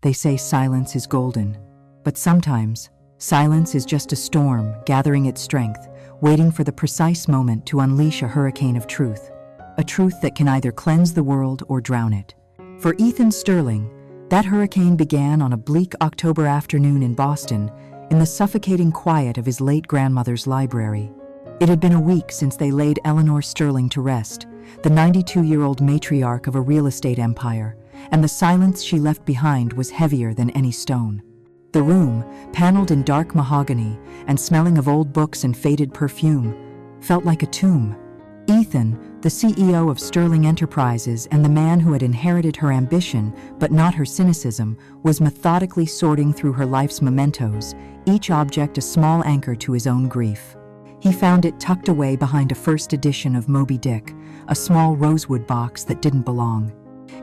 They say silence is golden, but sometimes silence is just a storm gathering its strength, waiting for the precise moment to unleash a hurricane of truth. A truth that can either cleanse the world or drown it. For Ethan Sterling, that hurricane began on a bleak October afternoon in Boston, in the suffocating quiet of his late grandmother's library. It had been a week since they laid Eleanor Sterling to rest, the 92-year-old matriarch of a real estate empire, and the silence she left behind was heavier than any stone. The room, paneled in dark mahogany and smelling of old books and faded perfume, felt like a tomb. Ethan, the CEO of Sterling Enterprises and the man who had inherited her ambition but not her cynicism, was methodically sorting through her life's mementos, each object a small anchor to his own grief. He found it tucked away behind a first edition of Moby Dick, a small rosewood box that didn't belong.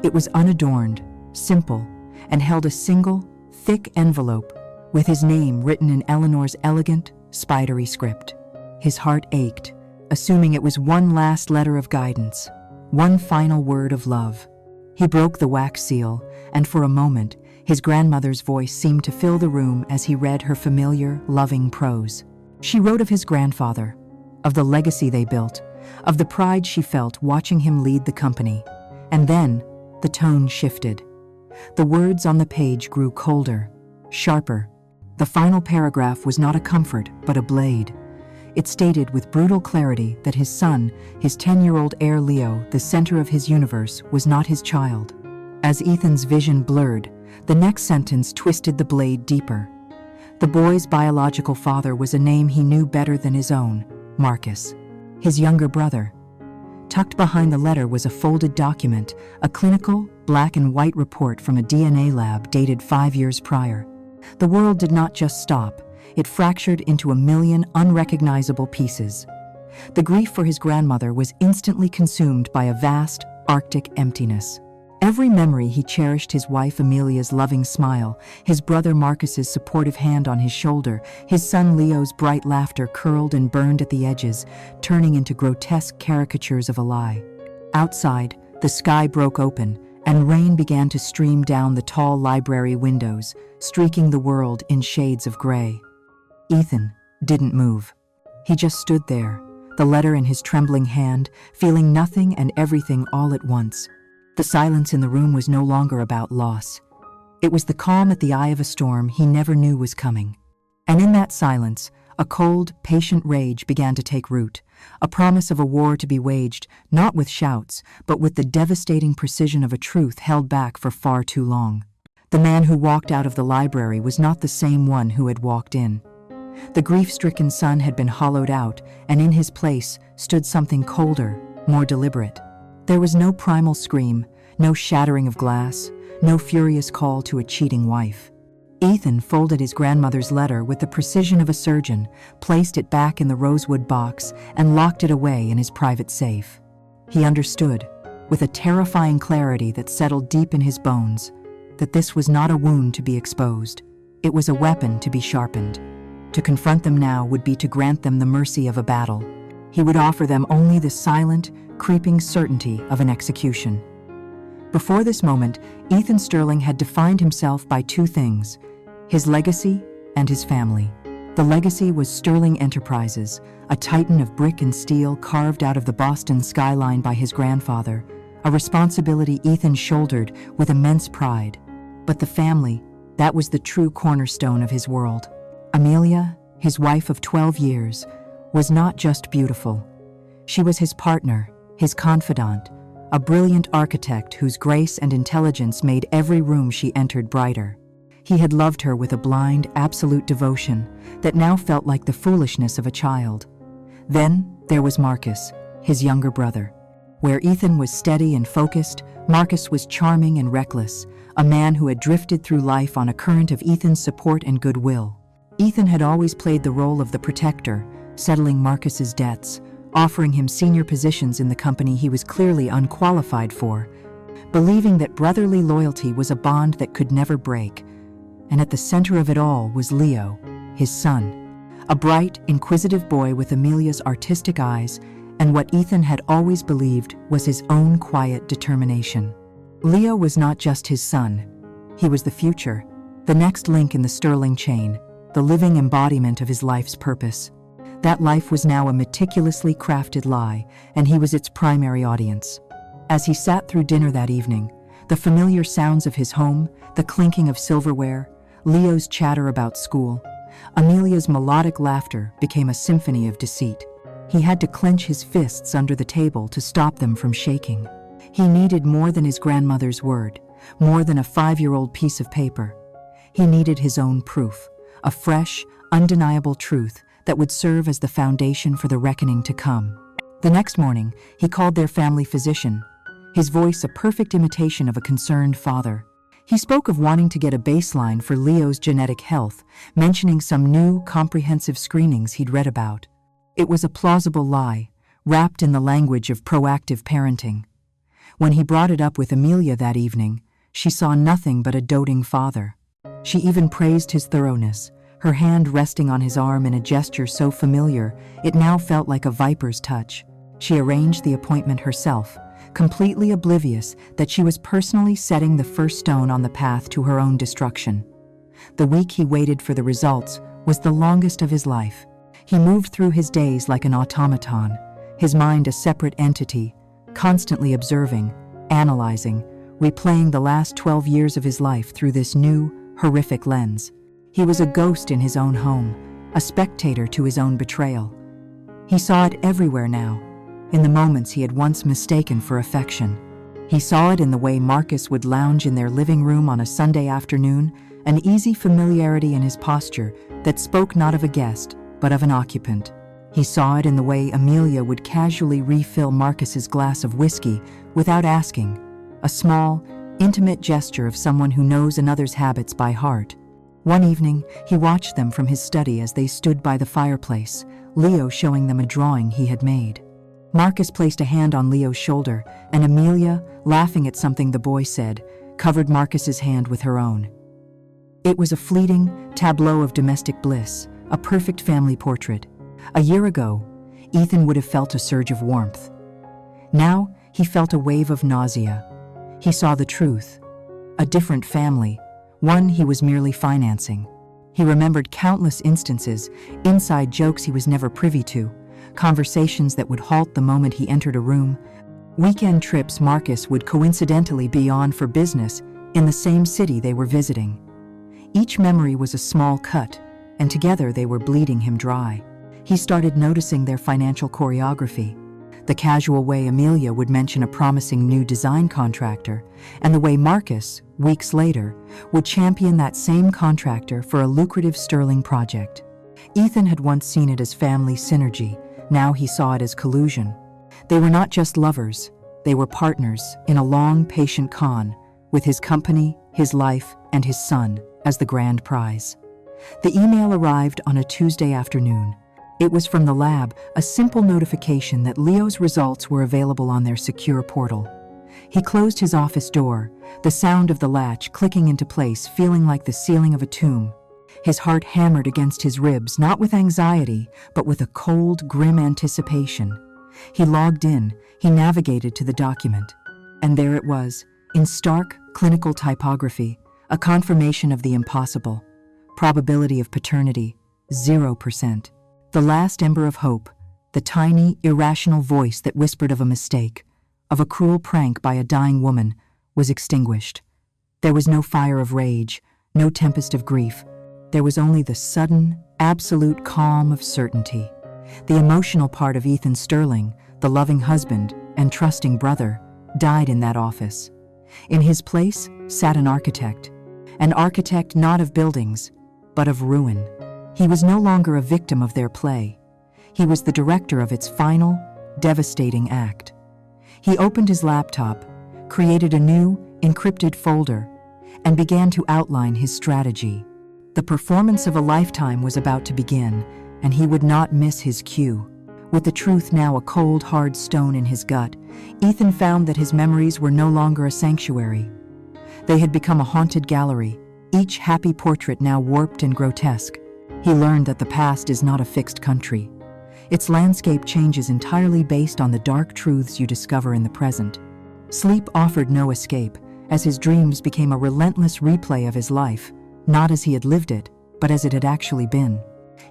It was unadorned, simple, and held a single, thick envelope with his name written in Eleanor's elegant, spidery script. His heart ached, assuming it was one last letter of guidance, one final word of love. He broke the wax seal, and for a moment, his grandmother's voice seemed to fill the room as he read her familiar, loving prose. She wrote of his grandfather, of the legacy they built, of the pride she felt watching him lead the company. And then, the tone shifted. The words on the page grew colder, sharper. The final paragraph was not a comfort, but a blade. It stated with brutal clarity that his son, his 10-year-old heir Leo, the center of his universe, was not his child. As Ethan's vision blurred, the next sentence twisted the blade deeper. The boy's biological father was a name he knew better than his own, Marcus, his younger brother. Tucked behind the letter was a folded document, a clinical, black and white report from a DNA lab dated 5 years prior. The world did not just stop. It fractured into a million unrecognizable pieces. The grief for his grandmother was instantly consumed by a vast, arctic emptiness. Every memory he cherished: his wife Amelia's loving smile, his brother Marcus's supportive hand on his shoulder, his son Leo's bright laughter curled and burned at the edges, turning into grotesque caricatures of a lie. Outside, the sky broke open, and rain began to stream down the tall library windows, streaking the world in shades of gray. Ethan didn't move. He just stood there, the letter in his trembling hand, feeling nothing and everything all at once. The silence in the room was no longer about loss. It was the calm at the eye of a storm he never knew was coming. And in that silence, a cold, patient rage began to take root, a promise of a war to be waged, not with shouts, but with the devastating precision of a truth held back for far too long. The man who walked out of the library was not the same one who had walked in. The grief-stricken son had been hollowed out, and in his place stood something colder, more deliberate. There was no primal scream, no shattering of glass, no furious call to a cheating wife. Ethan folded his grandmother's letter with the precision of a surgeon, placed it back in the rosewood box, and locked it away in his private safe. He understood, with a terrifying clarity that settled deep in his bones, that this was not a wound to be exposed. It was a weapon to be sharpened. To confront them now would be to grant them the mercy of a battle. He would offer them only the silent, creeping certainty of an execution. Before this moment, Ethan Sterling had defined himself by two things: his legacy and his family. The legacy was Sterling Enterprises, a titan of brick and steel carved out of the Boston skyline by his grandfather, a responsibility Ethan shouldered with immense pride. But the family, that was the true cornerstone of his world. Amelia, his wife of 12 years, was not just beautiful. She was his partner, his confidant, a brilliant architect whose grace and intelligence made every room she entered brighter. He had loved her with a blind, absolute devotion that now felt like the foolishness of a child. Then there was Marcus, his younger brother. Where Ethan was steady and focused, Marcus was charming and reckless, a man who had drifted through life on a current of Ethan's support and goodwill. Ethan had always played the role of the protector, settling Marcus's debts, offering him senior positions in the company he was clearly unqualified for, believing that brotherly loyalty was a bond that could never break. And at the center of it all was Leo, his son, a bright, inquisitive boy with Amelia's artistic eyes and what Ethan had always believed was his own quiet determination. Leo was not just his son. He was the future, the next link in the Sterling chain, the living embodiment of his life's purpose. That life was now a meticulously crafted lie, and he was its primary audience. As he sat through dinner that evening, the familiar sounds of his home, the clinking of silverware, Leo's chatter about school, Amelia's melodic laughter became a symphony of deceit. He had to clench his fists under the table to stop them from shaking. He needed more than his grandmother's word, more than a 5-year-old piece of paper. He needed his own proof, a fresh, undeniable truth that would serve as the foundation for the reckoning to come. The next morning, he called their family physician, his voice a perfect imitation of a concerned father. He spoke of wanting to get a baseline for Leo's genetic health, mentioning some new, comprehensive screenings he'd read about. It was a plausible lie, wrapped in the language of proactive parenting. When he brought it up with Amelia that evening, she saw nothing but a doting father. She even praised his thoroughness, her hand resting on his arm in a gesture so familiar it now felt like a viper's touch. She arranged the appointment herself, completely oblivious that she was personally setting the first stone on the path to her own destruction. The week he waited for the results was the longest of his life. He moved through his days like an automaton, his mind a separate entity, constantly observing, analyzing, replaying the last 12 years of his life through this new, horrific lens. He was a ghost in his own home, a spectator to his own betrayal. He saw it everywhere now, in the moments he had once mistaken for affection. He saw it in the way Marcus would lounge in their living room on a Sunday afternoon, an easy familiarity in his posture that spoke not of a guest, but of an occupant. He saw it in the way Amelia would casually refill Marcus's glass of whiskey without asking, a small, intimate gesture of someone who knows another's habits by heart. One evening, he watched them from his study as they stood by the fireplace, Leo showing them a drawing he had made. Marcus placed a hand on Leo's shoulder, and Amelia, laughing at something the boy said, covered Marcus's hand with her own. It was a fleeting tableau of domestic bliss, a perfect family portrait. A year ago, Ethan would have felt a surge of warmth. Now, he felt a wave of nausea. He saw the truth. A different family, one he was merely financing. He remembered countless instances, inside jokes he was never privy to, conversations that would halt the moment he entered a room, weekend trips Marcus would coincidentally be on for business in the same city they were visiting. Each memory was a small cut, and together they were bleeding him dry. He started noticing their financial choreography, the casual way Amelia would mention a promising new design contractor, and the way Marcus, weeks later, would champion that same contractor for a lucrative Sterling project. Ethan had once seen it as family synergy. Now he saw it as collusion. They were not just lovers, they were partners in a long, patient con, with his company, his life, and his son as the grand prize. The email arrived on a Tuesday afternoon. It was from the lab, a simple notification that Leo's results were available on their secure portal. He closed his office door, the sound of the latch clicking into place feeling like the ceiling of a tomb. His heart hammered against his ribs, not with anxiety, but with a cold, grim anticipation. He logged in, he navigated to the document. And there it was, in stark, clinical typography, a confirmation of the impossible. Probability of paternity, 0%. The last ember of hope, the tiny, irrational voice that whispered of a mistake, of a cruel prank by a dying woman, was extinguished. There was no fire of rage, no tempest of grief. There was only the sudden, absolute calm of certainty. The emotional part of Ethan Sterling, the loving husband and trusting brother, died in that office. In his place sat an architect not of buildings, but of ruin. He was no longer a victim of their play. He was the director of its final, devastating act. He opened his laptop, created a new, encrypted folder, and began to outline his strategy. The performance of a lifetime was about to begin, and he would not miss his cue. With the truth now a cold, hard stone in his gut, Ethan found that his memories were no longer a sanctuary. They had become a haunted gallery, each happy portrait now warped and grotesque. He learned that the past is not a fixed country. Its landscape changes entirely based on the dark truths you discover in the present. Sleep offered no escape, as his dreams became a relentless replay of his life, not as he had lived it, but as it had actually been.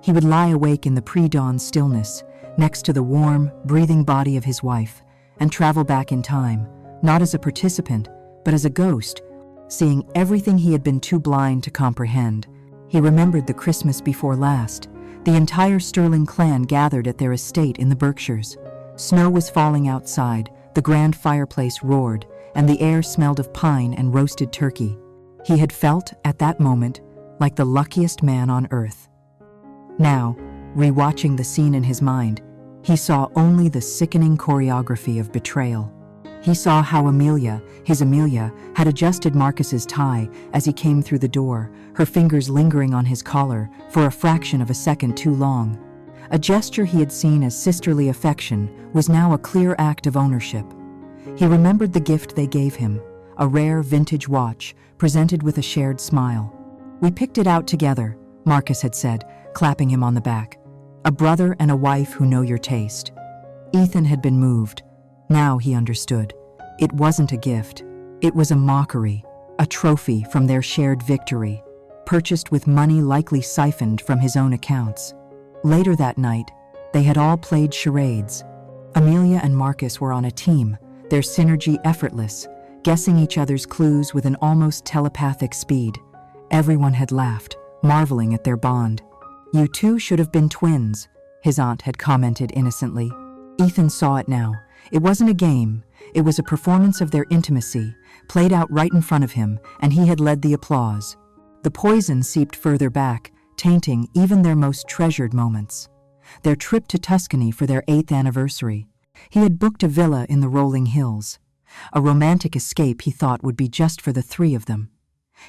He would lie awake in the pre-dawn stillness, next to the warm, breathing body of his wife, and travel back in time, not as a participant, but as a ghost, seeing everything he had been too blind to comprehend. He remembered the Christmas before last. The entire Sterling clan gathered at their estate in the Berkshires. Snow was falling outside, the grand fireplace roared, and the air smelled of pine and roasted turkey. He had felt, at that moment, like the luckiest man on earth. Now, rewatching the scene in his mind, he saw only the sickening choreography of betrayal. He saw how his Amelia, had adjusted Marcus's tie as he came through the door, her fingers lingering on his collar for a fraction of a second too long. A gesture he had seen as sisterly affection was now a clear act of ownership. He remembered the gift they gave him, a rare vintage watch presented with a shared smile. "We picked it out together," Marcus had said, clapping him on the back. "A brother and a wife who know your taste." Ethan had been moved. Now he understood. It wasn't a gift. It was a mockery, a trophy from their shared victory, purchased with money likely siphoned from his own accounts. Later that night, they had all played charades. Amelia and Marcus were on a team, their synergy effortless, guessing each other's clues with an almost telepathic speed. Everyone had laughed, marveling at their bond. "You two should have been twins," his aunt had commented innocently. Ethan saw it now. It wasn't a game. It was a performance of their intimacy, played out right in front of him, and he had led the applause. The poison seeped further back, tainting even their most treasured moments. Their trip to Tuscany for their 8th anniversary. He had booked a villa in the rolling hills. A romantic escape he thought would be just for the three of them.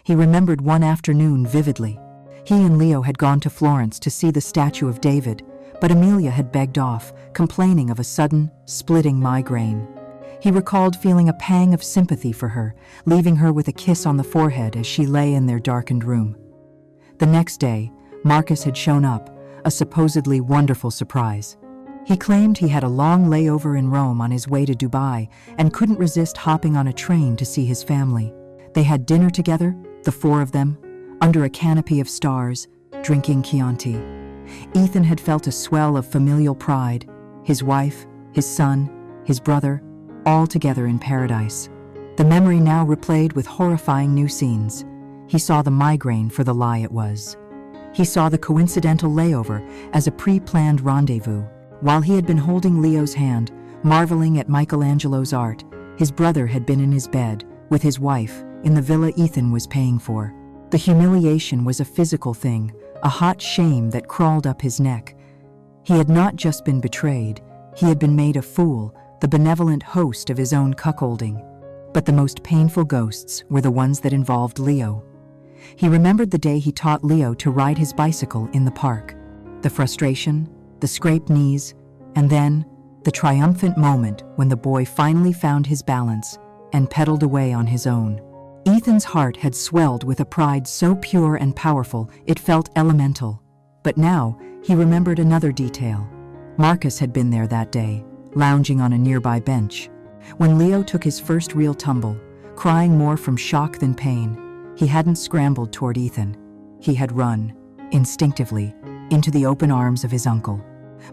He remembered one afternoon vividly. He and Leo had gone to Florence to see the statue of David, but Amelia had begged off, complaining of a sudden, splitting migraine. He recalled feeling a pang of sympathy for her, leaving her with a kiss on the forehead as she lay in their darkened room. The next day, Marcus had shown up, a supposedly wonderful surprise. He claimed he had a long layover in Rome on his way to Dubai and couldn't resist hopping on a train to see his family. They had dinner together, the four of them, under a canopy of stars, drinking Chianti. Ethan had felt a swell of familial pride, his wife, his son, his brother, all together in paradise. The memory now replayed with horrifying new scenes. He saw the migraine for the lie it was. He saw the coincidental layover as a pre-planned rendezvous. While he had been holding Leo's hand, marveling at Michelangelo's art, his brother had been in his bed, with his wife, in the villa Ethan was paying for. The humiliation was a physical thing, a hot shame that crawled up his neck. He had not just been betrayed, he had been made a fool, the benevolent host of his own cuckolding. But the most painful ghosts were the ones that involved Leo. He remembered the day he taught Leo to ride his bicycle in the park. The frustration, the scraped knees, and then the triumphant moment when the boy finally found his balance and pedaled away on his own. Ethan's heart had swelled with a pride so pure and powerful it felt elemental. But now he remembered another detail. Marcus had been there that day, lounging on a nearby bench. When Leo took his first real tumble, crying more from shock than pain, he hadn't scrambled toward Ethan. He had run, instinctively, into the open arms of his uncle.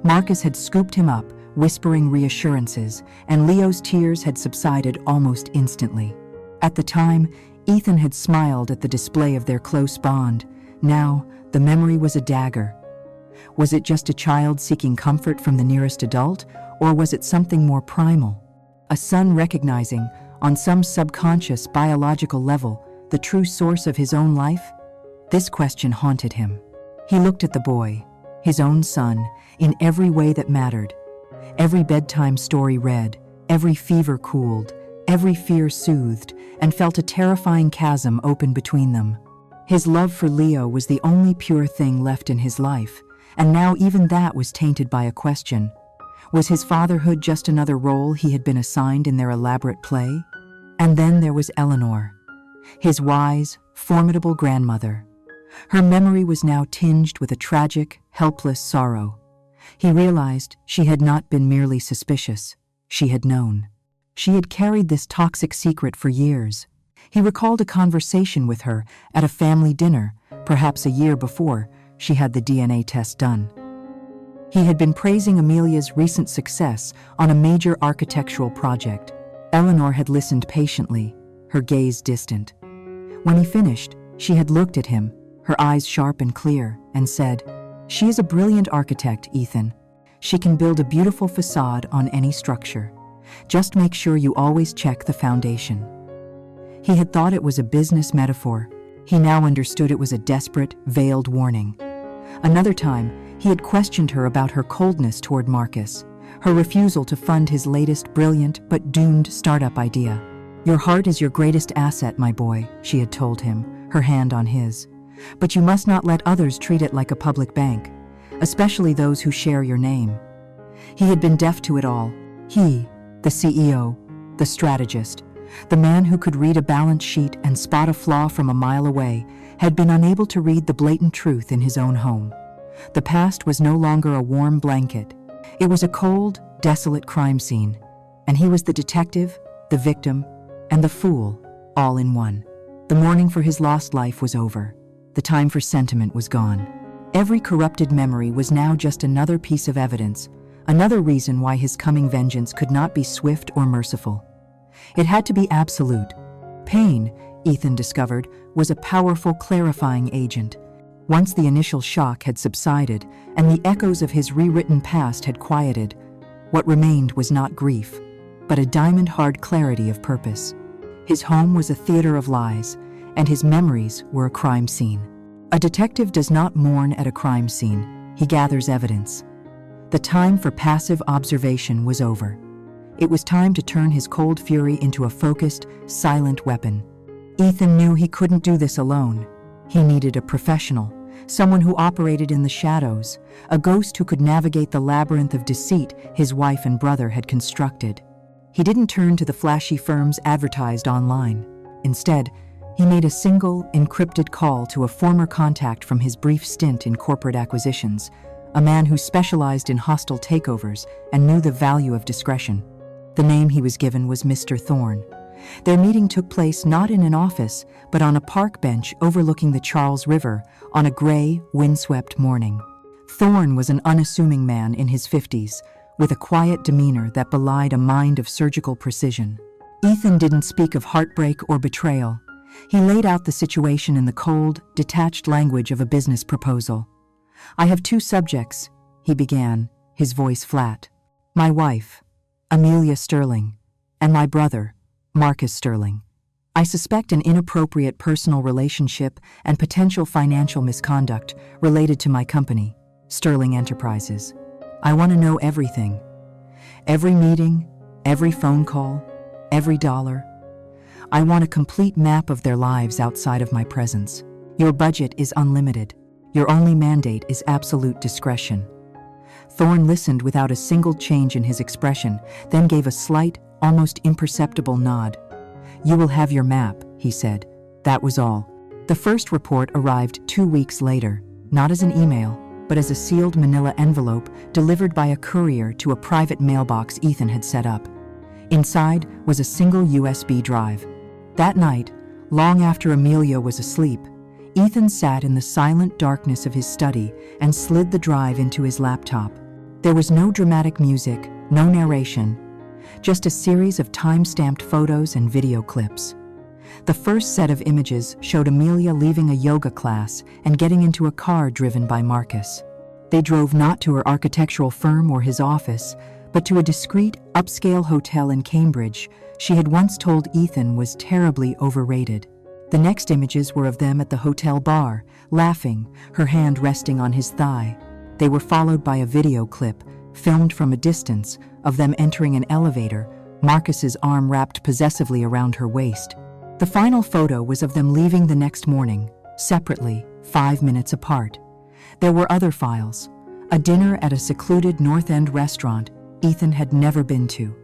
Marcus had scooped him up, whispering reassurances, and Leo's tears had subsided almost instantly. At the time, Ethan had smiled at the display of their close bond. Now, the memory was a dagger. Was it just a child seeking comfort from the nearest adult, or was it something more primal? A son recognizing, on some subconscious biological level, the true source of his own life? This question haunted him. He looked at the boy, his own son, in every way that mattered. Every bedtime story read, every fever cooled, every fear soothed, and felt a terrifying chasm open between them. His love for Leo was the only pure thing left in his life, and now even that was tainted by a question. Was his fatherhood just another role he had been assigned in their elaborate play? And then there was Eleanor, his wise, formidable grandmother. Her memory was now tinged with a tragic, helpless sorrow. He realized she had not been merely suspicious. She had known. She had carried this toxic secret for years. He recalled a conversation with her at a family dinner, perhaps a year before she had the DNA test done. He had been praising Amelia's recent success on a major architectural project. Eleanor had listened patiently, her gaze distant. When he finished, she had looked at him, her eyes sharp and clear, and said, "She is a brilliant architect, Ethan. She can build a beautiful facade on any structure. Just make sure you always check the foundation." He had thought it was a business metaphor. He now understood it was a desperate, veiled warning. Another time, he had questioned her about her coldness toward Marcus, her refusal to fund his latest brilliant but doomed startup idea. "Your heart is your greatest asset, my boy," she had told him, her hand on his. "But you must not let others treat it like a public bank, especially those who share your name." He had been deaf to it all. He, the CEO, the strategist, the man who could read a balance sheet and spot a flaw from a mile away, had been unable to read the blatant truth in his own home. The past was no longer a warm blanket. It was a cold, desolate crime scene, and he was the detective, the victim, and the fool, all in one. The mourning for his lost life was over. The time for sentiment was gone. Every corrupted memory was now just another piece of evidence, another reason why his coming vengeance could not be swift or merciful. It had to be absolute. Pain, Ethan discovered, was a powerful clarifying agent. Once the initial shock had subsided and the echoes of his rewritten past had quieted, what remained was not grief, but a diamond-hard clarity of purpose. His home was a theater of lies, and his memories were a crime scene. A detective does not mourn at a crime scene, he gathers evidence. The time for passive observation was over. It was time to turn his cold fury into a focused, silent weapon. Ethan knew he couldn't do this alone. He needed a professional, someone who operated in the shadows, a ghost who could navigate the labyrinth of deceit his wife and brother had constructed. He didn't turn to the flashy firms advertised online. Instead, he made a single, encrypted call to a former contact from his brief stint in corporate acquisitions, a man who specialized in hostile takeovers and knew the value of discretion. The name he was given was Mr. Thorne. Their meeting took place not in an office, but on a park bench overlooking the Charles River on a gray, windswept morning. Thorne was an unassuming man in his 50s, with a quiet demeanor that belied a mind of surgical precision. Ethan didn't speak of heartbreak or betrayal. He laid out the situation in the cold, detached language of a business proposal. "I have two subjects," he began, his voice flat. "My wife, Amelia Sterling, and my brother, Marcus Sterling. I suspect an inappropriate personal relationship and potential financial misconduct related to my company, Sterling Enterprises. I want to know everything. Every meeting, every phone call, every dollar. I want a complete map of their lives outside of my presence. Your budget is unlimited. Your only mandate is absolute discretion." Thorne listened without a single change in his expression, then gave a slight, almost imperceptible nod. "You will have your map," he said. That was all. The first report arrived 2 weeks later, not as an email, but as a sealed manila envelope delivered by a courier to a private mailbox Ethan had set up. Inside was a single USB drive. That night, long after Amelia was asleep, Ethan sat in the silent darkness of his study and slid the drive into his laptop. There was no dramatic music, no narration, just a series of time-stamped photos and video clips. The first set of images showed Amelia leaving a yoga class and getting into a car driven by Marcus. They drove not to her architectural firm or his office, but to a discreet, upscale hotel in Cambridge she had once told Ethan was terribly overrated. The next images were of them at the hotel bar, laughing, her hand resting on his thigh. They were followed by a video clip, filmed from a distance, of them entering an elevator, Marcus's arm wrapped possessively around her waist. The final photo was of them leaving the next morning, separately, 5 minutes apart. There were other files. A dinner at a secluded North End restaurant Ethan had never been to.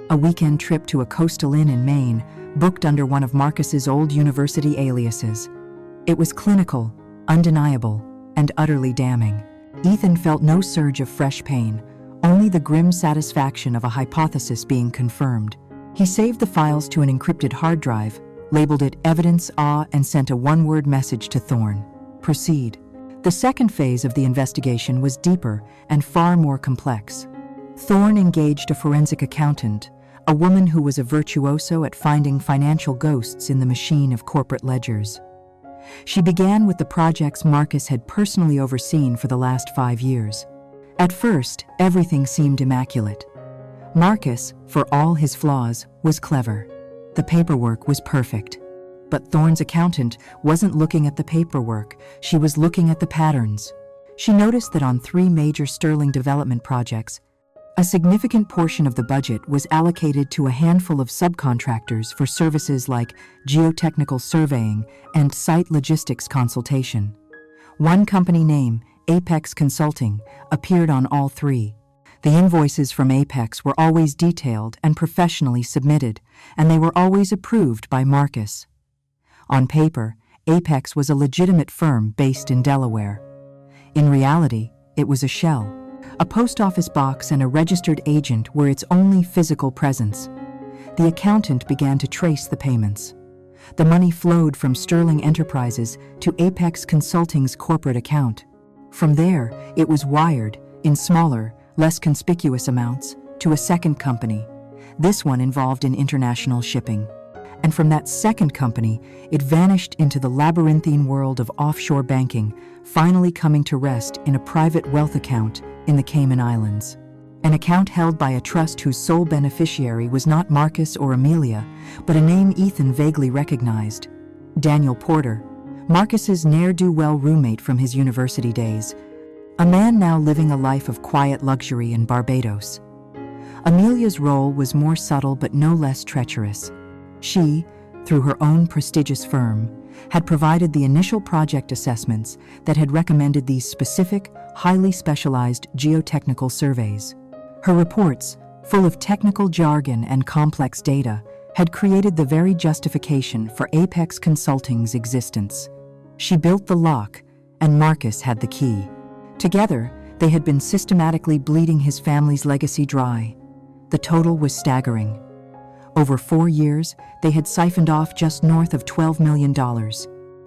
A weekend trip to a coastal inn in Maine, booked under one of Marcus's old university aliases. It was clinical, undeniable, and utterly damning. Ethan felt no surge of fresh pain, only the grim satisfaction of a hypothesis being confirmed. He saved the files to an encrypted hard drive, labeled it evidence A, and sent a one-word message to Thorne: proceed. The second phase of the investigation was deeper and far more complex. Thorne engaged a forensic accountant, a woman who was a virtuoso at finding financial ghosts in the machine of corporate ledgers. She began with the projects Marcus had personally overseen for the last 5 years. At first, everything seemed immaculate. Marcus, for all his flaws, was clever. The paperwork was perfect. But Thorne's accountant wasn't looking at the paperwork, she was looking at the patterns. She noticed that on 3 major Sterling development projects, a significant portion of the budget was allocated to a handful of subcontractors for services like geotechnical surveying and site logistics consultation. One company name, Apex Consulting, appeared on all 3. The invoices from Apex were always detailed and professionally submitted, and they were always approved by Marcus. On paper, Apex was a legitimate firm based in Delaware. In reality, it was a shell. A post office box and a registered agent were its only physical presence. The accountant began to trace the payments. The money flowed from Sterling Enterprises to Apex Consulting's corporate account. From there, it was wired, in smaller, less conspicuous amounts, to a second company. This one involved in international shipping. And from that second company, it vanished into the labyrinthine world of offshore banking, finally coming to rest in a private wealth account in the Cayman Islands. An account held by a trust whose sole beneficiary was not Marcus or Amelia, but a name Ethan vaguely recognized: Daniel Porter, Marcus's ne'er-do-well roommate from his university days, a man now living a life of quiet luxury in Barbados. Amelia's role was more subtle but no less treacherous. She, through her own prestigious firm, had provided the initial project assessments that had recommended these specific, highly specialized geotechnical surveys. Her reports, full of technical jargon and complex data, had created the very justification for Apex Consulting's existence. She built the lock, and Marcus had the key. Together, they had been systematically bleeding his family's legacy dry. The total was staggering. Over 4 years, they had siphoned off just north of $12 million.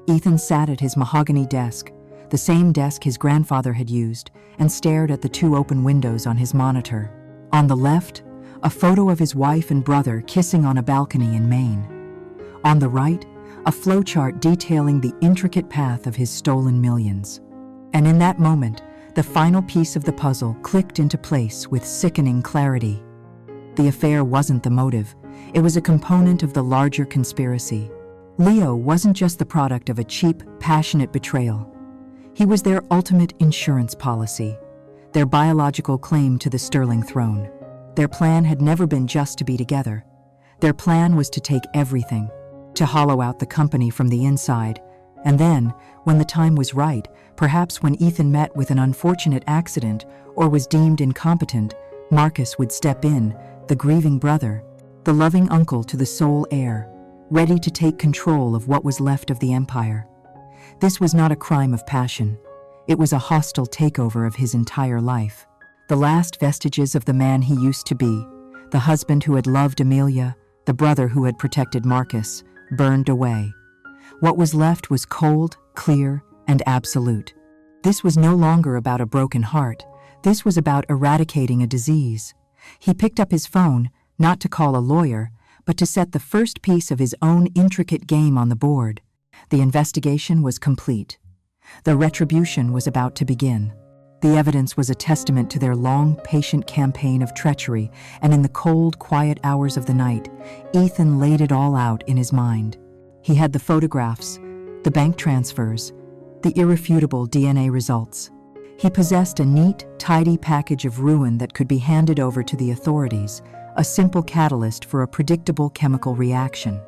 Ethan sat at his mahogany desk, the same desk his grandfather had used, and stared at the 2 open windows on his monitor. On the left, a photo of his wife and brother kissing on a balcony in Maine. On the right, a flowchart detailing the intricate path of his stolen millions. And in that moment, the final piece of the puzzle clicked into place with sickening clarity. The affair wasn't the motive. It was a component of the larger conspiracy. Leo wasn't just the product of a cheap, passionate betrayal. He was their ultimate insurance policy, their biological claim to the Sterling throne. Their plan had never been just to be together. Their plan was to take everything, to hollow out the company from the inside, and then, when the time was right, perhaps when Ethan met with an unfortunate accident or was deemed incompetent, Marcus would step in, the grieving brother, the loving uncle to the sole heir, ready to take control of what was left of the empire. This was not a crime of passion. It was a hostile takeover of his entire life. The last vestiges of the man he used to be, the husband who had loved Amelia, the brother who had protected Marcus, burned away. What was left was cold, clear, and absolute. This was no longer about a broken heart. This was about eradicating a disease. He picked up his phone, not to call a lawyer, but to set the first piece of his own intricate game on the board. The investigation was complete. The retribution was about to begin. The evidence was a testament to their long, patient campaign of treachery, and in the cold, quiet hours of the night, Ethan laid it all out in his mind. He had the photographs, the bank transfers, the irrefutable DNA results. He possessed a neat, tidy package of ruin that could be handed over to the authorities, a simple catalyst for a predictable chemical reaction.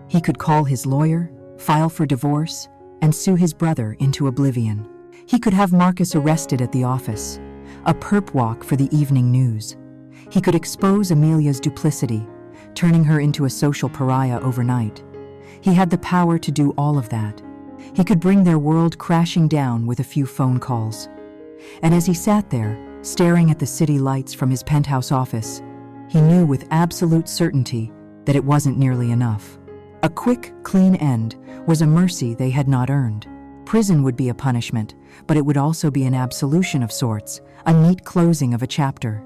He could call his lawyer, file for divorce, and sue his brother into oblivion. He could have Marcus arrested at the office, a perp walk for the evening news. He could expose Amelia's duplicity, turning her into a social pariah overnight. He had the power to do all of that. He could bring their world crashing down with a few phone calls. And as he sat there, staring at the city lights from his penthouse office, he knew with absolute certainty that it wasn't nearly enough. A quick, clean end was a mercy they had not earned. Prison would be a punishment, but it would also be an absolution of sorts, a neat closing of a chapter.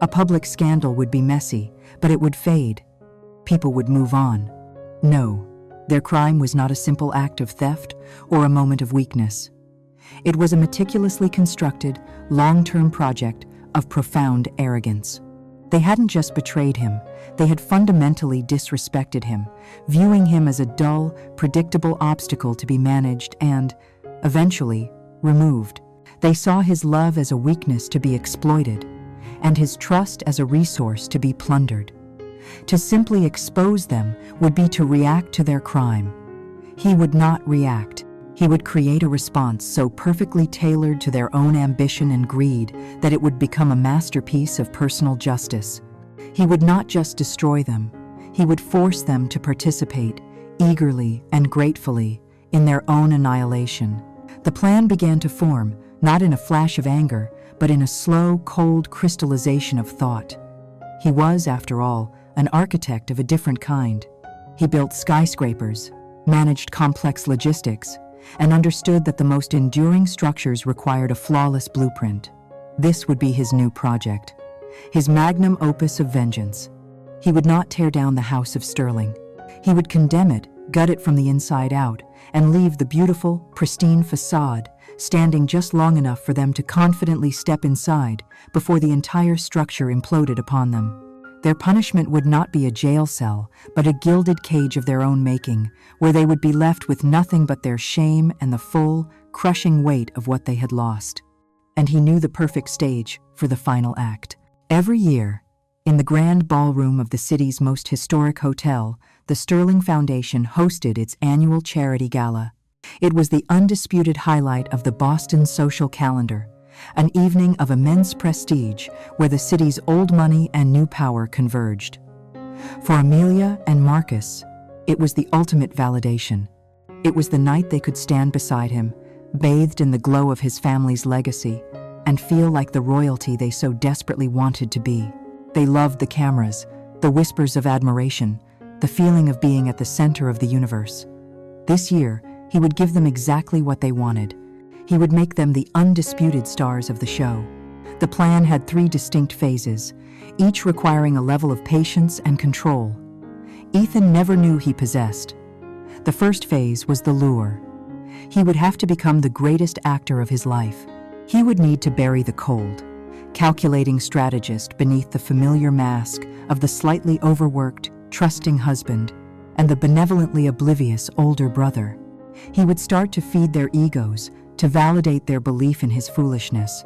A public scandal would be messy, but it would fade. People would move on. No, their crime was not a simple act of theft or a moment of weakness. It was a meticulously constructed, long-term project of profound arrogance. They hadn't just betrayed him, they had fundamentally disrespected him, viewing him as a dull, predictable obstacle to be managed and, eventually, removed. They saw his love as a weakness to be exploited, and his trust as a resource to be plundered. To simply expose them would be to react to their crime. He would not react. He would create a response so perfectly tailored to their own ambition and greed that it would become a masterpiece of personal justice. He would not just destroy them, he would force them to participate, eagerly and gratefully, in their own annihilation. The plan began to form, not in a flash of anger, but in a slow, cold crystallization of thought. He was, after all, an architect of a different kind. He built skyscrapers, managed complex logistics, and understood that the most enduring structures required a flawless blueprint. This would be his new project, his magnum opus of vengeance. He would not tear down the House of Sterling. He would condemn it, gut it from the inside out, and leave the beautiful, pristine facade standing just long enough for them to confidently step inside before the entire structure imploded upon them. Their punishment would not be a jail cell, but a gilded cage of their own making, where they would be left with nothing but their shame and the full, crushing weight of what they had lost. And he knew the perfect stage for the final act. Every year, in the grand ballroom of the city's most historic hotel, the Sterling Foundation hosted its annual charity gala. It was the undisputed highlight of the Boston social calendar, an evening of immense prestige where the city's old money and new power converged. For Amelia and Marcus, it was the ultimate validation. It was the night they could stand beside him, bathed in the glow of his family's legacy, and feel like the royalty they so desperately wanted to be. They loved the cameras, the whispers of admiration, the feeling of being at the center of the universe. This year, he would give them exactly what they wanted. He would make them the undisputed stars of the show. The plan had 3 distinct phases, each requiring a level of patience and control. Ethan never knew he possessed. The first phase was the lure. He would have to become the greatest actor of his life. He would need to bury the cold, calculating strategist beneath the familiar mask of the slightly overworked, trusting husband and the benevolently oblivious older brother. He would start to feed their egos, to validate their belief in his foolishness.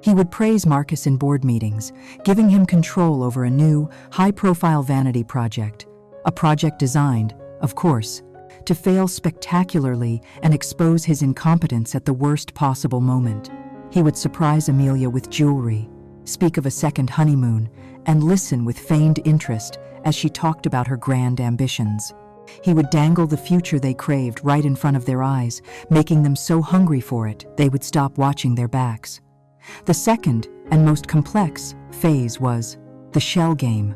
He would praise Marcus in board meetings, giving him control over a new, high-profile vanity project, a project designed, of course, to fail spectacularly and expose his incompetence at the worst possible moment. He would surprise Amelia with jewelry, speak of a second honeymoon, and listen with feigned interest as she talked about her grand ambitions. He would dangle the future they craved right in front of their eyes, making them so hungry for it they would stop watching their backs. The second and most complex phase was the shell game.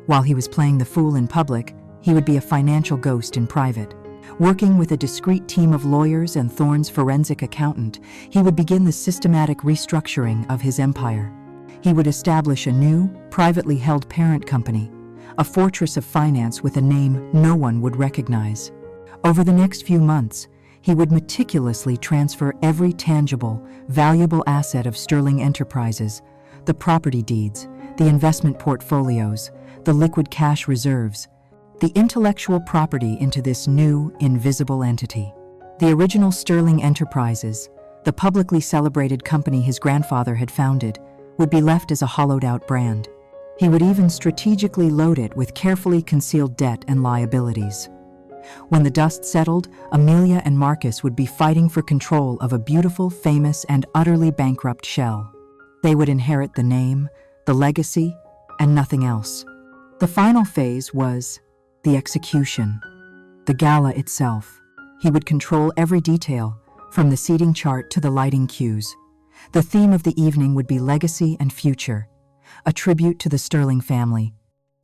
While he was playing the fool in public, he would be a financial ghost in private. Working with a discreet team of lawyers and Thorne's forensic accountant, he would begin the systematic restructuring of his empire. He would establish a new, privately held parent company, a fortress of finance with a name no one would recognize. Over the next few months, he would meticulously transfer every tangible, valuable asset of Sterling Enterprises, the property deeds, the investment portfolios, the liquid cash reserves, the intellectual property into this new, invisible entity. The original Sterling Enterprises, the publicly celebrated company his grandfather had founded, would be left as a hollowed-out brand. He would even strategically load it with carefully concealed debt and liabilities. When the dust settled, Amelia and Marcus would be fighting for control of a beautiful, famous, and utterly bankrupt shell. They would inherit the name, the legacy, and nothing else. The final phase was the execution, the gala itself. He would control every detail, from the seating chart to the lighting cues. The theme of the evening would be legacy and future, a tribute to the Sterling family.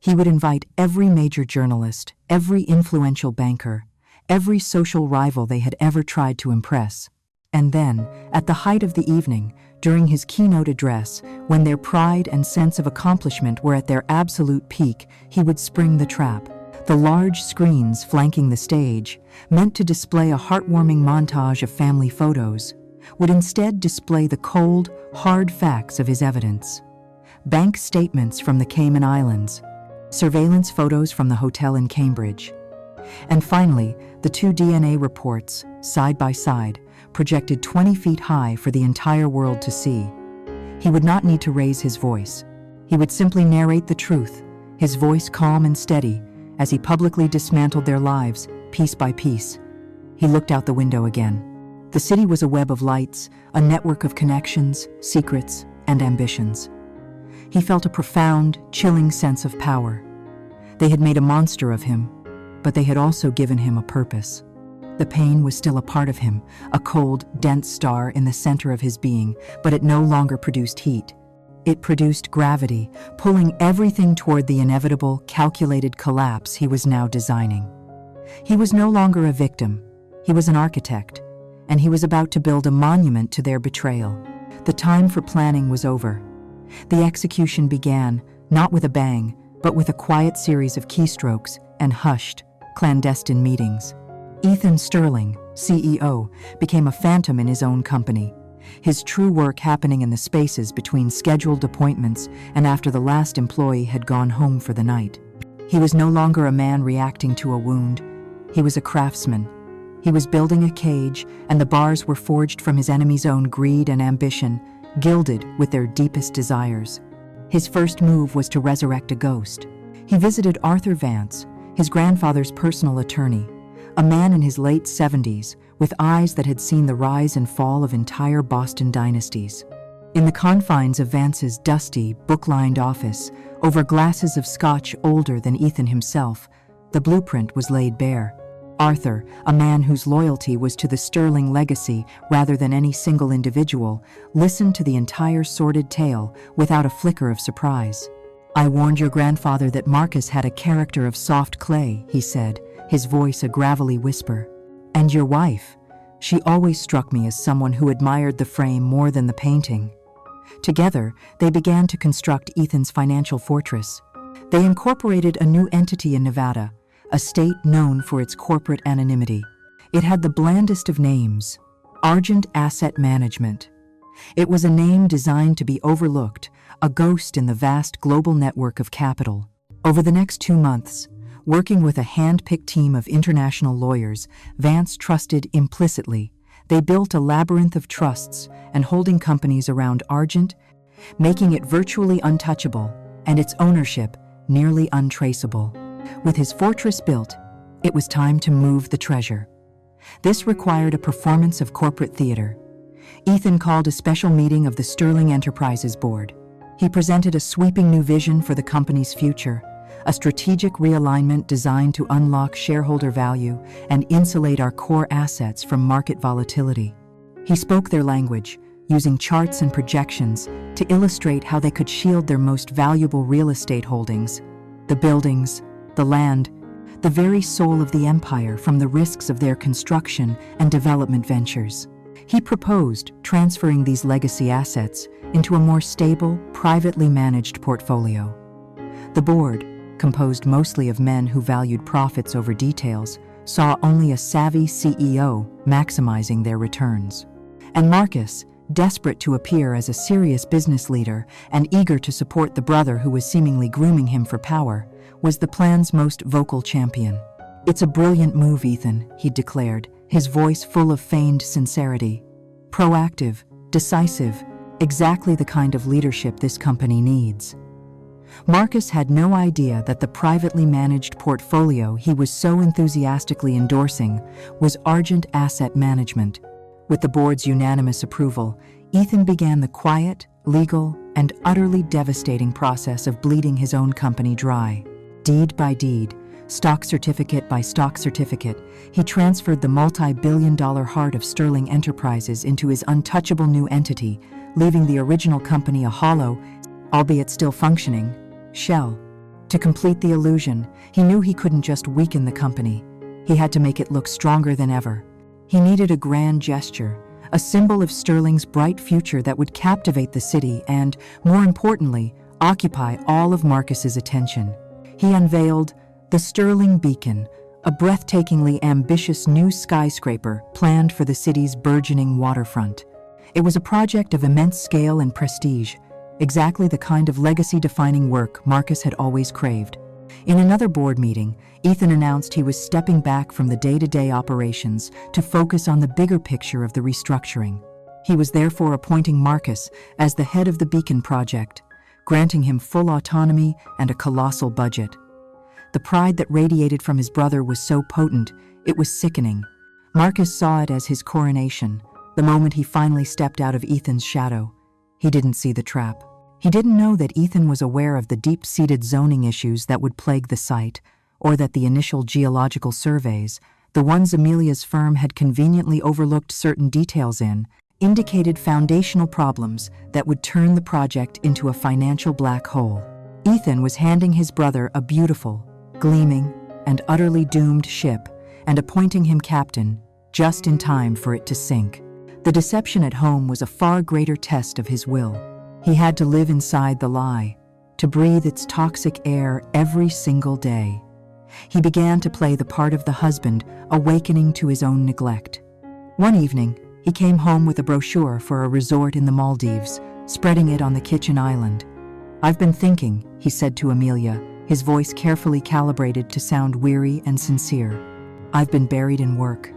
He would invite every major journalist, every influential banker, every social rival they had ever tried to impress. And then, at the height of the evening, during his keynote address, when their pride and sense of accomplishment were at their absolute peak, he would spring the trap. The large screens flanking the stage, meant to display a heartwarming montage of family photos, would instead display the cold, hard facts of his evidence. Bank statements from the Cayman Islands, surveillance photos from the hotel in Cambridge, and finally, the two DNA reports, side by side, projected 20 feet high for the entire world to see. He would not need to raise his voice. He would simply narrate the truth, his voice calm and steady, as he publicly dismantled their lives, piece by piece. He looked out the window again. The city was a web of lights, a network of connections, secrets, and ambitions. He felt a profound, chilling sense of power. They had made a monster of him, but they had also given him a purpose. The pain was still a part of him, a cold, dense star in the center of his being, but it no longer produced heat. It produced gravity, pulling everything toward the inevitable, calculated collapse he was now designing. He was no longer a victim. He was an architect, and he was about to build a monument to their betrayal. The time for planning was over. The execution began, not with a bang, but with a quiet series of keystrokes and hushed, clandestine meetings. Ethan Sterling, CEO, became a phantom in his own company, his true work happening in the spaces between scheduled appointments and after the last employee had gone home for the night. He was no longer a man reacting to a wound. He was a craftsman. He was building a cage, and the bars were forged from his enemy's own greed and ambition, gilded with their deepest desires. His first move was to resurrect a ghost. He visited Arthur Vance, his grandfather's personal attorney, a man in his late 70s, with eyes that had seen the rise and fall of entire Boston dynasties. In the confines of Vance's dusty, book-lined office, over glasses of scotch older than Ethan himself, the blueprint was laid bare. Arthur, a man whose loyalty was to the Sterling legacy rather than any single individual, listened to the entire sordid tale without a flicker of surprise. "I warned your grandfather that Marcus had a character of soft clay," he said, his voice a gravelly whisper. "And your wife, she always struck me as someone who admired the frame more than the painting." Together, they began to construct Ethan's financial fortress. They incorporated a new entity in Nevada, a state known for its corporate anonymity. It had the blandest of names, Argent Asset Management. It was a name designed to be overlooked, a ghost in the vast global network of capital. Over the next 2 months, working with a hand-picked team of international lawyers, Vance trusted implicitly. They built a labyrinth of trusts and holding companies around Argent, making it virtually untouchable and its ownership nearly untraceable. With his fortress built, it was time to move the treasure. This required a performance of corporate theater. Ethan called a special meeting of the Sterling Enterprises board. He presented a sweeping new vision for the company's future, a strategic realignment designed to unlock shareholder value and insulate our core assets from market volatility. He spoke their language, using charts and projections to illustrate how they could shield their most valuable real estate holdings, the buildings, the land, the very soul of the empire, from the risks of their construction and development ventures. He proposed transferring these legacy assets into a more stable, privately managed portfolio. The board, composed mostly of men who valued profits over details, saw only a savvy CEO maximizing their returns. And Marcus, desperate to appear as a serious business leader and eager to support the brother who was seemingly grooming him for power, was the plan's most vocal champion. "It's a brilliant move, Ethan," he declared, his voice full of feigned sincerity. "Proactive, decisive, exactly the kind of leadership this company needs." Marcus had no idea that the privately managed portfolio he was so enthusiastically endorsing was Argent Asset Management. With the board's unanimous approval, Ethan began the quiet, legal, and utterly devastating process of bleeding his own company dry. Deed by deed, stock certificate by stock certificate, he transferred the multi-billion-dollar heart of Sterling Enterprises into his untouchable new entity, leaving the original company a hollow, albeit still functioning, shell. To complete the illusion, he knew he couldn't just weaken the company. He had to make it look stronger than ever. He needed a grand gesture, a symbol of Sterling's bright future that would captivate the city and, more importantly, occupy all of Marcus's attention. He unveiled the Sterling Beacon, a breathtakingly ambitious new skyscraper planned for the city's burgeoning waterfront. It was a project of immense scale and prestige, exactly the kind of legacy-defining work Marcus had always craved. In another board meeting, Ethan announced he was stepping back from the day-to-day operations to focus on the bigger picture of the restructuring. He was therefore appointing Marcus as the head of the Beacon project, granting him full autonomy and a colossal budget. The pride that radiated from his brother was so potent, it was sickening. Marcus saw it as his coronation, the moment he finally stepped out of Ethan's shadow. He didn't see the trap. He didn't know that Ethan was aware of the deep-seated zoning issues that would plague the site, or that the initial geological surveys, the ones Amelia's firm had conveniently overlooked certain details in, indicated foundational problems that would turn the project into a financial black hole. Ethan was handing his brother a beautiful, gleaming, and utterly doomed ship, and appointing him captain, just in time for it to sink. The deception at home was a far greater test of his will. He had to live inside the lie, to breathe its toxic air every single day. He began to play the part of the husband, awakening to his own neglect. One evening, he came home with a brochure for a resort in the Maldives, spreading it on the kitchen island. "I've been thinking," he said to Amelia, his voice carefully calibrated to sound weary and sincere. "I've been buried in work.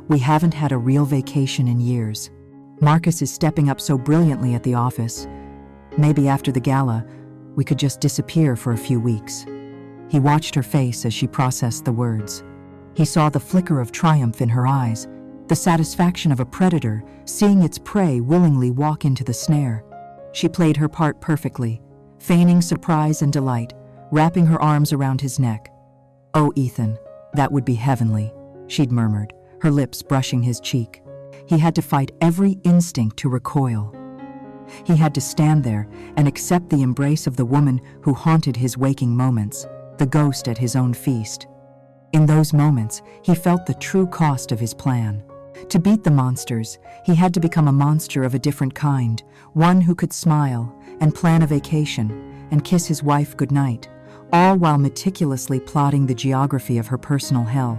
We haven't had a real vacation in years. Marcus is stepping up so brilliantly at the office. Maybe after the gala, we could just disappear for a few weeks." He watched her face as she processed the words. He saw the flicker of triumph in her eyes, the satisfaction of a predator seeing its prey willingly walk into the snare. She played her part perfectly, feigning surprise and delight, wrapping her arms around his neck. "Oh, Ethan, that would be heavenly," she'd murmured, her lips brushing his cheek. He had to fight every instinct to recoil. He had to stand there and accept the embrace of the woman who haunted his waking moments, the ghost at his own feast. In those moments, he felt the true cost of his plan. To beat the monsters, he had to become a monster of a different kind, one who could smile and plan a vacation and kiss his wife goodnight, all while meticulously plotting the geography of her personal hell.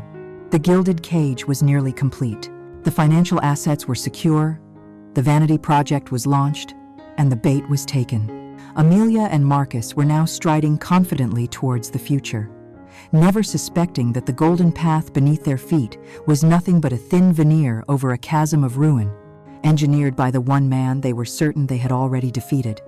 The gilded cage was nearly complete. The financial assets were secure, the vanity project was launched, and the bait was taken. Amelia and Marcus were now striding confidently towards the future, never suspecting that the golden path beneath their feet was nothing but a thin veneer over a chasm of ruin, engineered by the one man they were certain they had already defeated.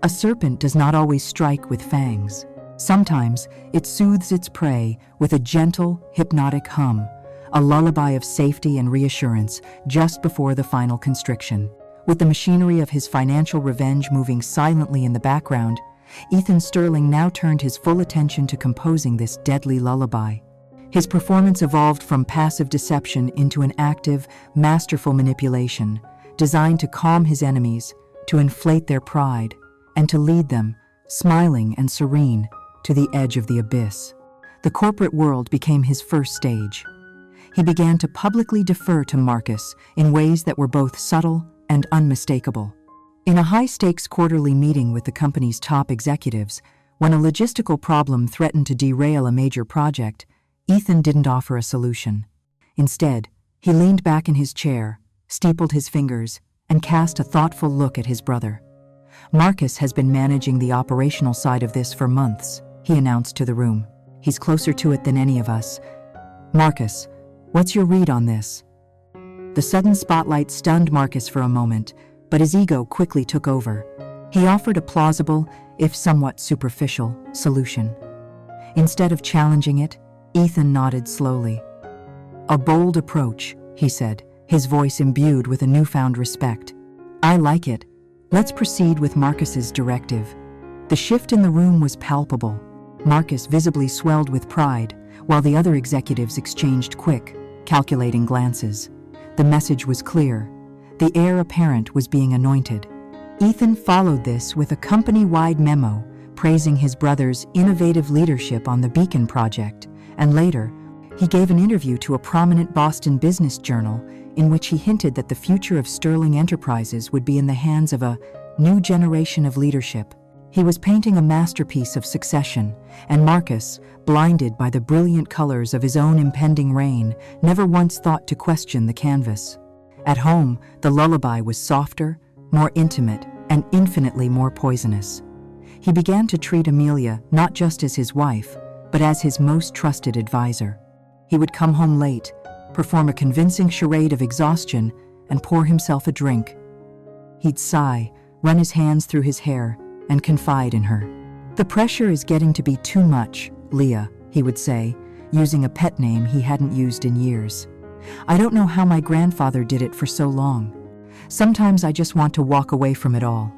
A serpent does not always strike with fangs. Sometimes it soothes its prey with a gentle, hypnotic hum, a lullaby of safety and reassurance just before the final constriction. With the machinery of his financial revenge moving silently in the background, Ethan Sterling now turned his full attention to composing this deadly lullaby. His performance evolved from passive deception into an active, masterful manipulation, designed to calm his enemies, to inflate their pride, and to lead them, smiling and serene, to the edge of the abyss. The corporate world became his first stage. He began to publicly defer to Marcus in ways that were both subtle and unmistakable. In a high-stakes quarterly meeting with the company's top executives, when a logistical problem threatened to derail a major project, Ethan didn't offer a solution. Instead, he leaned back in his chair, steepled his fingers, and cast a thoughtful look at his brother. "Marcus has been managing the operational side of this for months," he announced to the room. "He's closer to it than any of us. Marcus, what's your read on this?" The sudden spotlight stunned Marcus for a moment, but his ego quickly took over. He offered a plausible, if somewhat superficial, solution. Instead of challenging it, Ethan nodded slowly. "A bold approach," he said, his voice imbued with a newfound respect. "I like it. Let's proceed with Marcus's directive." The shift in the room was palpable. Marcus visibly swelled with pride, while the other executives exchanged quick, calculating glances. The message was clear. The heir apparent was being anointed. Ethan followed this with a company-wide memo, praising his brother's innovative leadership on the Beacon project, and later, he gave an interview to a prominent Boston business journal in which he hinted that the future of Sterling Enterprises would be in the hands of a new generation of leadership. He was painting a masterpiece of succession, and Marcus, blinded by the brilliant colors of his own impending reign, never once thought to question the canvas. At home, the lullaby was softer, more intimate, and infinitely more poisonous. He began to treat Amelia not just as his wife, but as his most trusted advisor. He would come home late, perform a convincing charade of exhaustion, and pour himself a drink. He'd sigh, run his hands through his hair, and confide in her. "The pressure is getting to be too much, Leah," he would say, using a pet name he hadn't used in years. "I don't know how my grandfather did it for so long. Sometimes I just want to walk away from it all."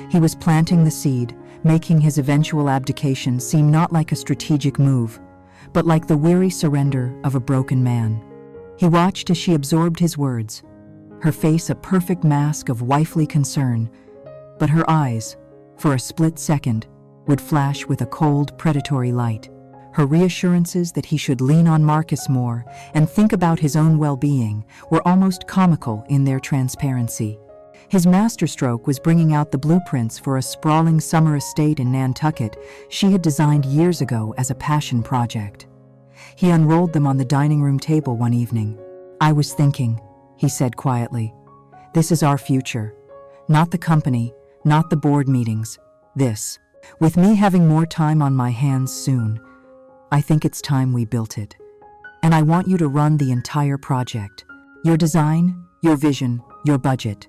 He was planting the seed, making his eventual abdication seem not like a strategic move, but like the weary surrender of a broken man. He watched as she absorbed his words, her face a perfect mask of wifely concern, but her eyes, for a split second, would flash with a cold, predatory light. Her reassurances that he should lean on Marcus more and think about his own well-being were almost comical in their transparency. His masterstroke was bringing out the blueprints for a sprawling summer estate in Nantucket she had designed years ago as a passion project. He unrolled them on the dining room table one evening. "I was thinking," he said quietly, "this is our future. Not the company, not the board meetings. This. With me having more time on my hands soon, I think it's time we built it. And I want you to run the entire project. Your design, your vision, your budget."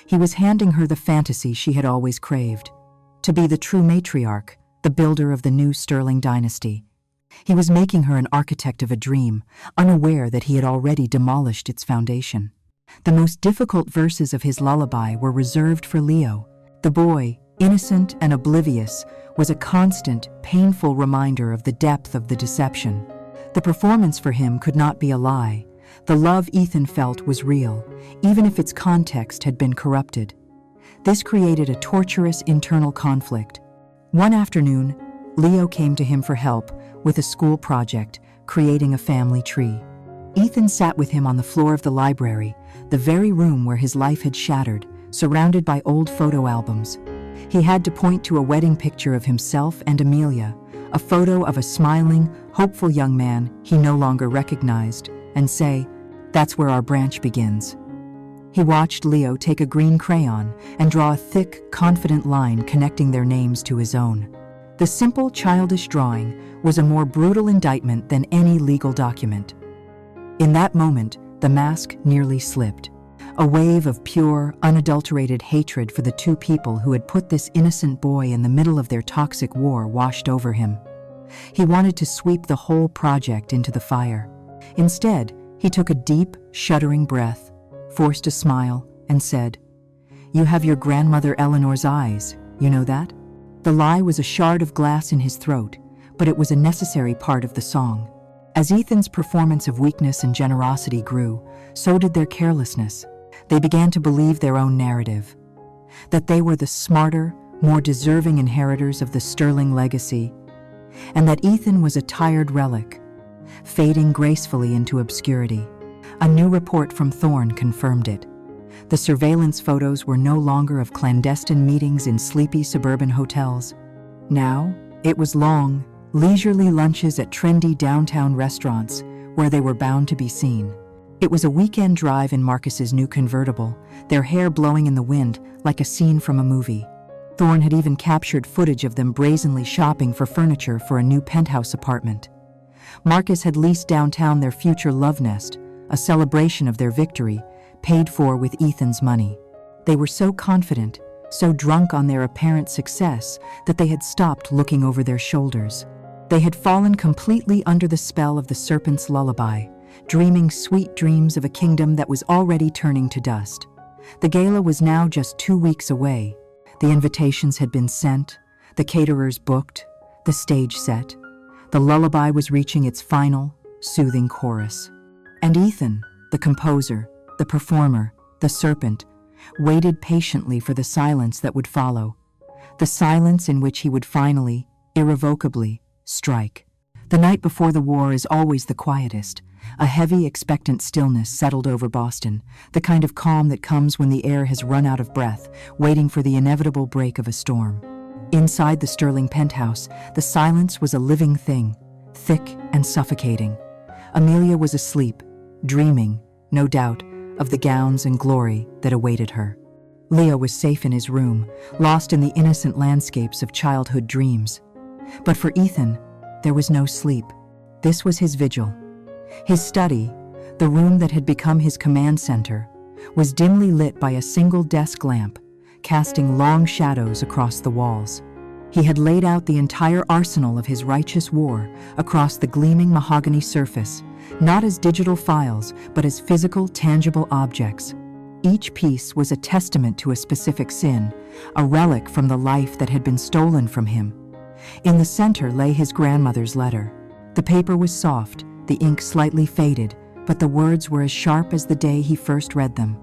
He was handing her the fantasy she had always craved, to be the true matriarch, the builder of the new Sterling dynasty. He was making her an architect of a dream, unaware that he had already demolished its foundation. The most difficult verses of his lullaby were reserved for Leo. The boy, innocent and oblivious, was a constant, painful reminder of the depth of the deception. The performance for him could not be a lie. The love Ethan felt was real, even if its context had been corrupted. This created a torturous internal conflict. One afternoon, Leo came to him for help with a school project, creating a family tree. Ethan sat with him on the floor of the library, the very room where his life had shattered, surrounded by old photo albums. He had to point to a wedding picture of himself and Amelia, a photo of a smiling, hopeful young man he no longer recognized, and say, "That's where our branch begins." He watched Leo take a green crayon and draw a thick, confident line connecting their names to his own. The simple, childish drawing was a more brutal indictment than any legal document. In that moment, the mask nearly slipped. A wave of pure, unadulterated hatred for the two people who had put this innocent boy in the middle of their toxic war washed over him. He wanted to sweep the whole project into the fire. Instead, he took a deep, shuddering breath, forced a smile, and said, "You have your grandmother Eleanor's eyes, you know that?" The lie was a shard of glass in his throat, but it was a necessary part of the song. As Ethan's performance of weakness and generosity grew, so did their carelessness. They began to believe their own narrative, that they were the smarter, more deserving inheritors of the Sterling legacy, and that Ethan was a tired relic, fading gracefully into obscurity. A new report from Thorne confirmed it. The surveillance photos were no longer of clandestine meetings in sleepy suburban hotels. Now, it was long, leisurely lunches at trendy downtown restaurants where they were bound to be seen. It was a weekend drive in Marcus's new convertible, their hair blowing in the wind like a scene from a movie. Thorne had even captured footage of them brazenly shopping for furniture for a new penthouse apartment. Marcus had leased downtown their future love nest, a celebration of their victory, paid for with Ethan's money. They were so confident, so drunk on their apparent success, that they had stopped looking over their shoulders. They had fallen completely under the spell of the serpent's lullaby, dreaming sweet dreams of a kingdom that was already turning to dust. The gala was now just 2 weeks away. The invitations had been sent, the caterers booked, the stage set. The lullaby was reaching its final, soothing chorus. And Ethan, the composer, the performer, the serpent, waited patiently for the silence that would follow. the silence in which he would finally, irrevocably, strike. The night before the war is always the quietest. A heavy, expectant stillness settled over Boston, the kind of calm that comes when the air has run out of breath, waiting for the inevitable break of a storm. Inside the Sterling penthouse, the silence was a living thing, thick and suffocating. Amelia was asleep, dreaming, no doubt, of the gowns and glory that awaited her. Leo was safe in his room, lost in the innocent landscapes of childhood dreams. But for Ethan, there was no sleep. This was his vigil. His study, the room that had become his command center, was dimly lit by a single desk lamp, casting long shadows across the walls. He had laid out the entire arsenal of his righteous war across the gleaming mahogany surface, not as digital files, but as physical, tangible objects. Each piece was a testament to a specific sin, a relic from the life that had been stolen from him. In the center lay his grandmother's letter. The paper was soft, the ink slightly faded, but the words were as sharp as the day he first read them.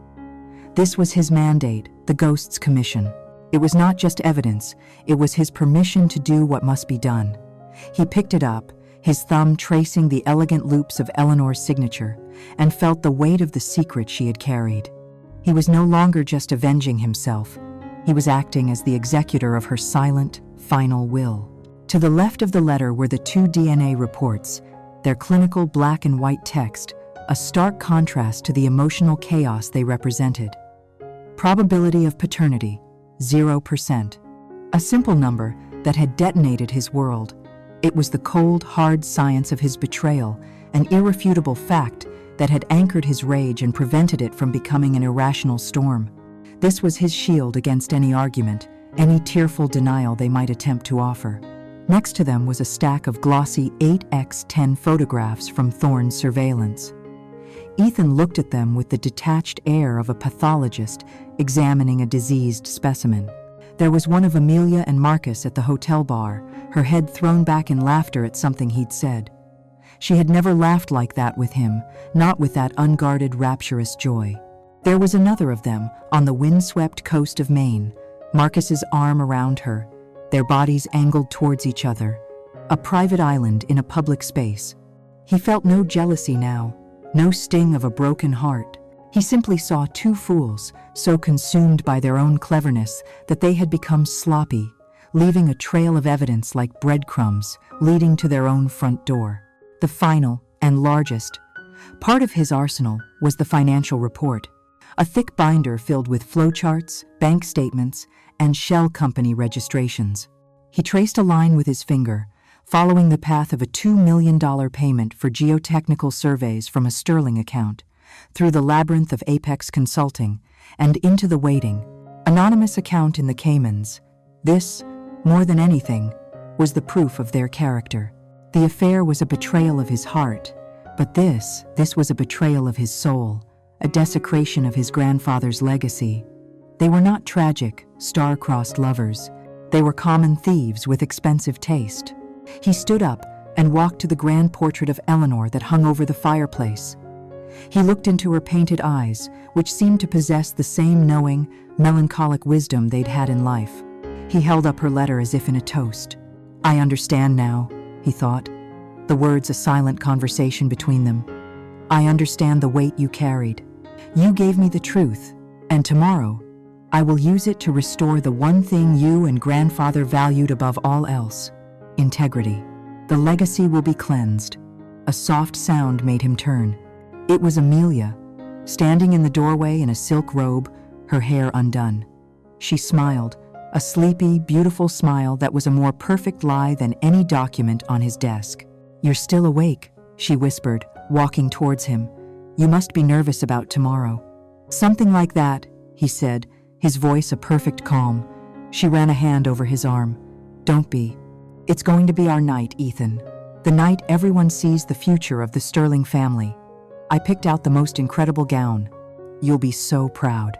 This was his mandate, the ghost's commission. It was not just evidence, it was his permission to do what must be done. He picked it up, his thumb tracing the elegant loops of Eleanor's signature, and felt the weight of the secret she had carried. He was no longer just avenging himself. He was acting as the executor of her silent, final will. To the left of the letter were the two DNA reports, their clinical black and white text, a stark contrast to the emotional chaos they represented. Probability of paternity, 0%. A simple number that had detonated his world. It was the cold, hard science of his betrayal, an irrefutable fact that had anchored his rage and prevented it from becoming an irrational storm. This was his shield against any argument, any tearful denial they might attempt to offer. Next to them was a stack of glossy 8x10 photographs from Thorne's surveillance. Ethan looked at them with the detached air of a pathologist examining a diseased specimen. There was one of Amelia and Marcus at the hotel bar, her head thrown back in laughter at something he'd said. She had never laughed like that with him, not with that unguarded, rapturous joy. There was another of them on the windswept coast of Maine, Marcus's arm around her, their bodies angled towards each other, a private island in a public space. He felt no jealousy now, no sting of a broken heart. He simply saw two fools, so consumed by their own cleverness that they had become sloppy, leaving a trail of evidence like breadcrumbs leading to their own front door. The final, and largest, part of his arsenal was the financial report, a thick binder filled with flowcharts, bank statements, and shell company registrations. He traced a line with his finger, following the path of a $2 million payment for geotechnical surveys from a Sterling account, through the labyrinth of Apex Consulting, and into the waiting, anonymous account in the Caymans. This, more than anything, was the proof of their character. The affair was a betrayal of his heart, but this was a betrayal of his soul, a desecration of his grandfather's legacy. They were not tragic, star-crossed lovers. They were common thieves with expensive taste. He stood up and walked to the grand portrait of Eleanor that hung over the fireplace. He looked into her painted eyes, which seemed to possess the same knowing, melancholic wisdom they'd had in life. He held up her letter as if in a toast. "I understand now," he thought, the words a silent conversation between them. "I understand the weight you carried. You gave me the truth, and tomorrow, I will use it to restore the one thing you and grandfather valued above all else: integrity. The legacy will be cleansed." A soft sound made him turn. It was Amelia, standing in the doorway in a silk robe, her hair undone. She smiled, a sleepy, beautiful smile that was a more perfect lie than any document on his desk. "You're still awake," she whispered, walking towards him. "You must be nervous about tomorrow." "Something like that," he said, his voice a perfect calm. She ran a hand over his arm. "Don't be. It's going to be our night, Ethan. The night everyone sees the future of the Sterling family. I picked out the most incredible gown. You'll be so proud."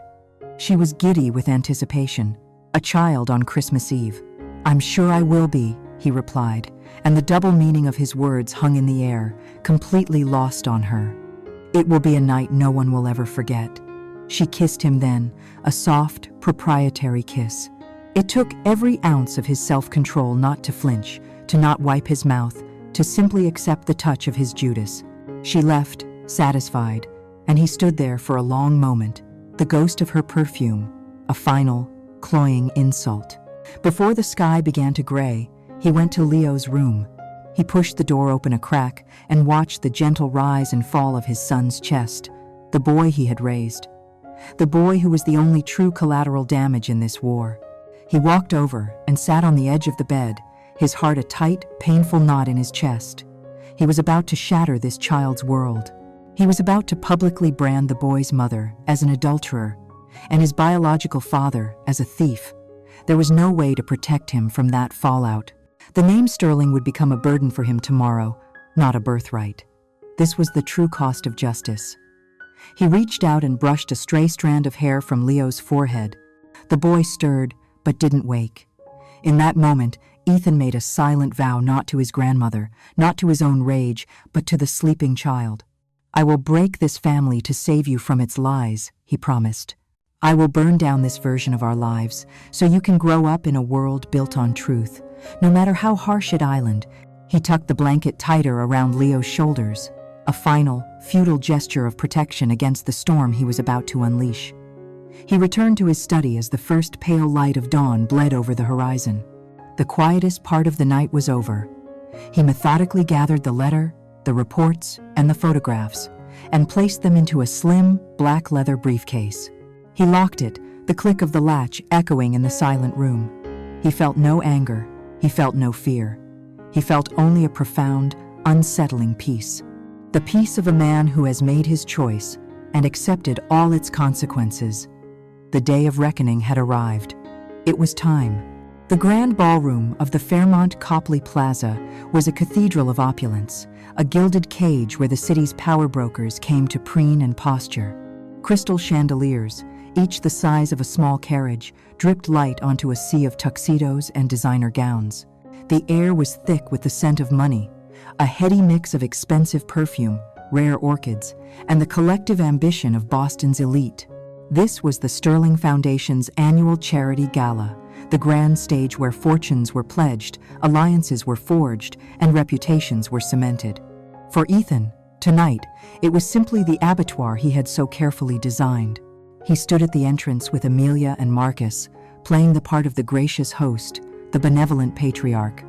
She was giddy with anticipation, a child on Christmas Eve. "I'm sure I will be," he replied, and the double meaning of his words hung in the air, completely lost on her. "It will be a night no one will ever forget." She kissed him then, a soft, proprietary kiss. It took every ounce of his self-control not to flinch, to not wipe his mouth, to simply accept the touch of his Judas. She left, satisfied, and he stood there for a long moment, the ghost of her perfume, a final, cloying insult. Before the sky began to gray, he went to Leo's room. He pushed the door open a crack and watched the gentle rise and fall of his son's chest, the boy he had raised, the boy who was the only true collateral damage in this war. He walked over and sat on the edge of the bed, his heart a tight, painful knot in his chest. He was about to shatter this child's world. He was about to publicly brand the boy's mother as an adulterer and his biological father as a thief. There was no way to protect him from that fallout. The name Sterling would become a burden for him tomorrow, not a birthright. This was the true cost of justice. He reached out and brushed a stray strand of hair from Leo's forehead. The boy stirred, but didn't wake. In that moment, Ethan made a silent vow not to his grandmother, not to his own rage, but to the sleeping child. "I will break this family to save you from its lies," he promised. "I will burn down this version of our lives, so you can grow up in a world built on truth, no matter how harsh it island." He tucked the blanket tighter around Leo's shoulders, a final, futile gesture of protection against the storm he was about to unleash. He returned to his study as the first pale light of dawn bled over the horizon. The quietest part of the night was over. He methodically gathered the letter, the reports, and the photographs, and placed them into a slim, black leather briefcase. He locked it, the click of the latch echoing in the silent room. He felt no anger. He felt no fear. He felt only a profound, unsettling peace. The peace of a man who has made his choice and accepted all its consequences. The day of reckoning had arrived. It was time. The grand ballroom of the Fairmont Copley Plaza was a cathedral of opulence, a gilded cage where the city's power brokers came to preen and posture. Crystal chandeliers, each the size of a small carriage, dripped light onto a sea of tuxedos and designer gowns. The air was thick with the scent of money, a heady mix of expensive perfume, rare orchids, and the collective ambition of Boston's elite. This was the Sterling Foundation's annual charity gala, the grand stage where fortunes were pledged, alliances were forged, and reputations were cemented. For Ethan, tonight, it was simply the abattoir he had so carefully designed. He stood at the entrance with Amelia and Marcus, playing the part of the gracious host, the benevolent patriarch.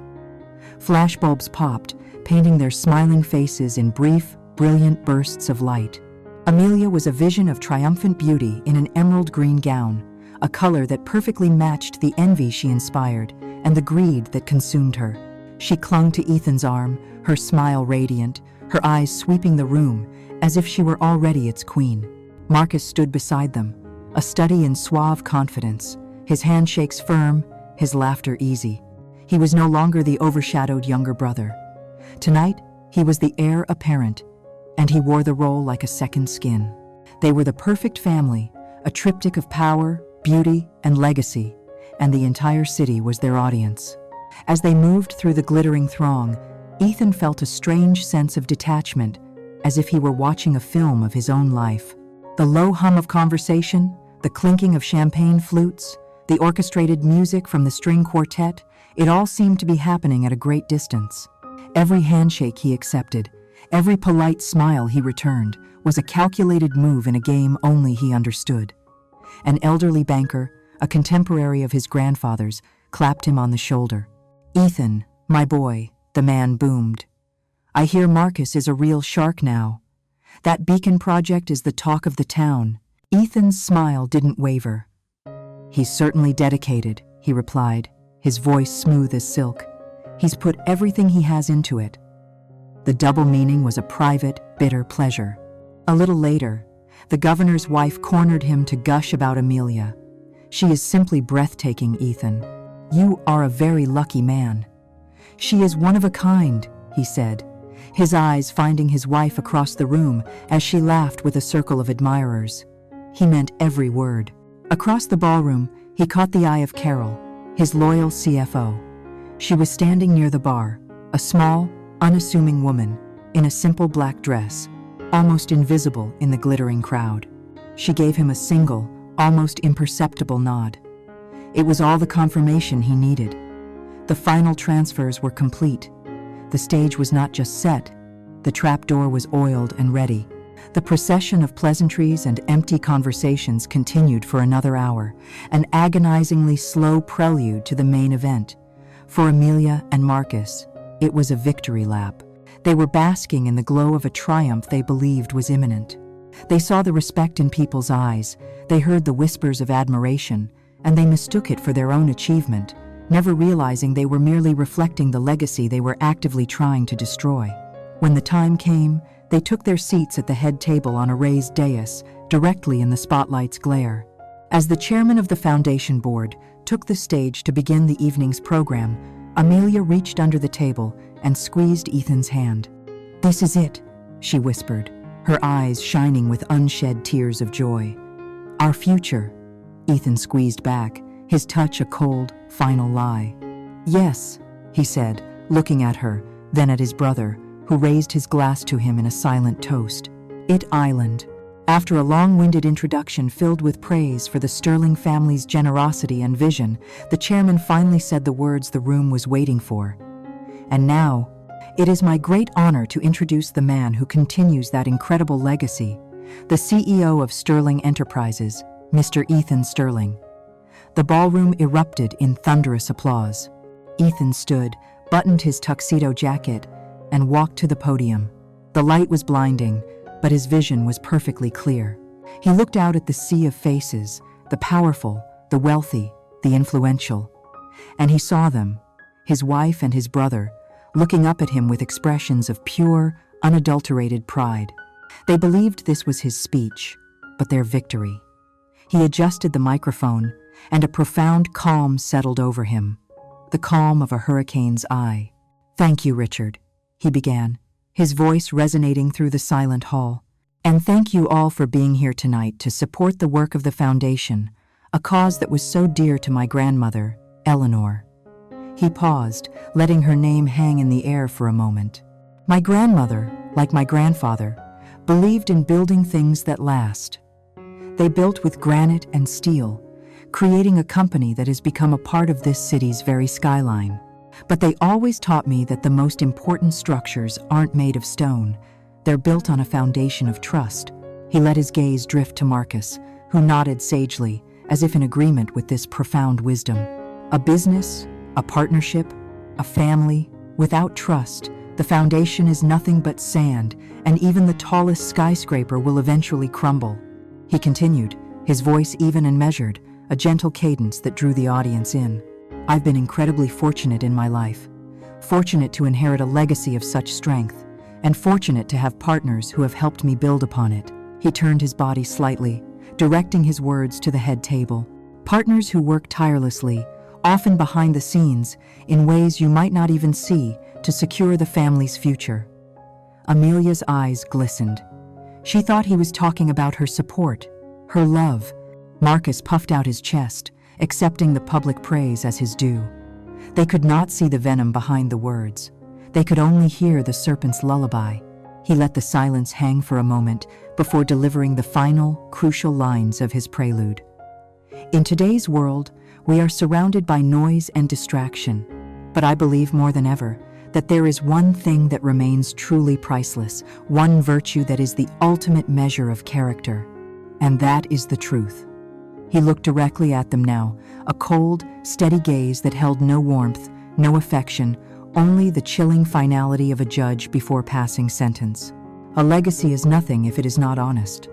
Flashbulbs popped, painting their smiling faces in brief, brilliant bursts of light. Amelia was a vision of triumphant beauty in an emerald green gown, a color that perfectly matched the envy she inspired and the greed that consumed her. She clung to Ethan's arm, her smile radiant, her eyes sweeping the room as if she were already its queen. Marcus stood beside them, a study in suave confidence, his handshakes firm, his laughter easy. He was no longer the overshadowed younger brother. Tonight, he was the heir apparent, and he wore the role like a second skin. They were the perfect family, a triptych of power, beauty, and legacy, and the entire city was their audience. As they moved through the glittering throng, Ethan felt a strange sense of detachment, as if he were watching a film of his own life. The low hum of conversation, the clinking of champagne flutes, the orchestrated music from the string quartet, it all seemed to be happening at a great distance. Every handshake he accepted, every polite smile he returned, was a calculated move in a game only he understood. An elderly banker, a contemporary of his grandfather's, clapped him on the shoulder. "Ethan, my boy," the man boomed. "I hear Marcus is a real shark now. That beacon project is the talk of the town." Ethan's smile didn't waver. "He's certainly dedicated," he replied, his voice smooth as silk. "He's put everything he has into it." The double meaning was a private, bitter pleasure. A little later, the governor's wife cornered him to gush about Amelia. "She is simply breathtaking, Ethan. You are a very lucky man." "She is one of a kind," he said, his eyes finding his wife across the room as she laughed with a circle of admirers. He meant every word. Across the ballroom, he caught the eye of Carol, his loyal CFO. She was standing near the bar, a small, unassuming woman, in a simple black dress, almost invisible in the glittering crowd. She gave him a single, almost imperceptible nod. It was all the confirmation he needed. The final transfers were complete. The stage was not just set, the trapdoor was oiled and ready. The procession of pleasantries and empty conversations continued for another hour, an agonizingly slow prelude to the main event. For Amelia and Marcus, it was a victory lap. They were basking in the glow of a triumph they believed was imminent. They saw the respect in people's eyes, they heard the whispers of admiration, and they mistook it for their own achievement, never realizing they were merely reflecting the legacy they were actively trying to destroy. When the time came, they took their seats at the head table on a raised dais, directly in the spotlight's glare. As the chairman of the foundation board took the stage to begin the evening's program, Amelia reached under the table and squeezed Ethan's hand. "This is it," she whispered, her eyes shining with unshed tears of joy. "Our future." Ethan squeezed back, his touch a cold, final lie. "Yes," he said, looking at her, then at his brother, who raised his glass to him in a silent toast. "It Island." After a long-winded introduction filled with praise for the Sterling family's generosity and vision, the chairman finally said the words the room was waiting for. "And now, it is my great honor to introduce the man who continues that incredible legacy, the CEO of Sterling Enterprises, Mr. Ethan Sterling." The ballroom erupted in thunderous applause. Ethan stood, buttoned his tuxedo jacket, and walked to the podium. The light was blinding, but his vision was perfectly clear. He looked out at the sea of faces, the powerful, the wealthy, the influential. And he saw them, his wife and his brother, looking up at him with expressions of pure, unadulterated pride. They believed this was his speech, but their victory. He adjusted the microphone, and a profound calm settled over him, the calm of a hurricane's eye. "Thank you, Richard," he began, his voice resonating through the silent hall. "And thank you all for being here tonight to support the work of the foundation, a cause that was so dear to my grandmother, Eleanor." He paused, letting her name hang in the air for a moment. "My grandmother, like my grandfather, believed in building things that last. They built with granite and steel, creating a company that has become a part of this city's very skyline. But they always taught me that the most important structures aren't made of stone. They're built on a foundation of trust." He let his gaze drift to Marcus, who nodded sagely, as if in agreement with this profound wisdom. "A business, a partnership, a family, without trust, the foundation is nothing but sand, and even the tallest skyscraper will eventually crumble." He continued, his voice even and measured, a gentle cadence that drew the audience in. "I've been incredibly fortunate in my life, fortunate to inherit a legacy of such strength, and fortunate to have partners who have helped me build upon it." He turned his body slightly, directing his words to the head table. "Partners who work tirelessly, often behind the scenes, in ways you might not even see, to secure the family's future." Amelia's eyes glistened. She thought he was talking about her support, her love. Marcus puffed out his chest, accepting the public praise as his due. They could not see the venom behind the words. They could only hear the serpent's lullaby. He let the silence hang for a moment before delivering the final, crucial lines of his prelude. "In today's world, we are surrounded by noise and distraction, but I believe more than ever that there is one thing that remains truly priceless, one virtue that is the ultimate measure of character, and that is the truth." He looked directly at them now, a cold, steady gaze that held no warmth, no affection, only the chilling finality of a judge before passing sentence. A legacy is nothing if it is not honest.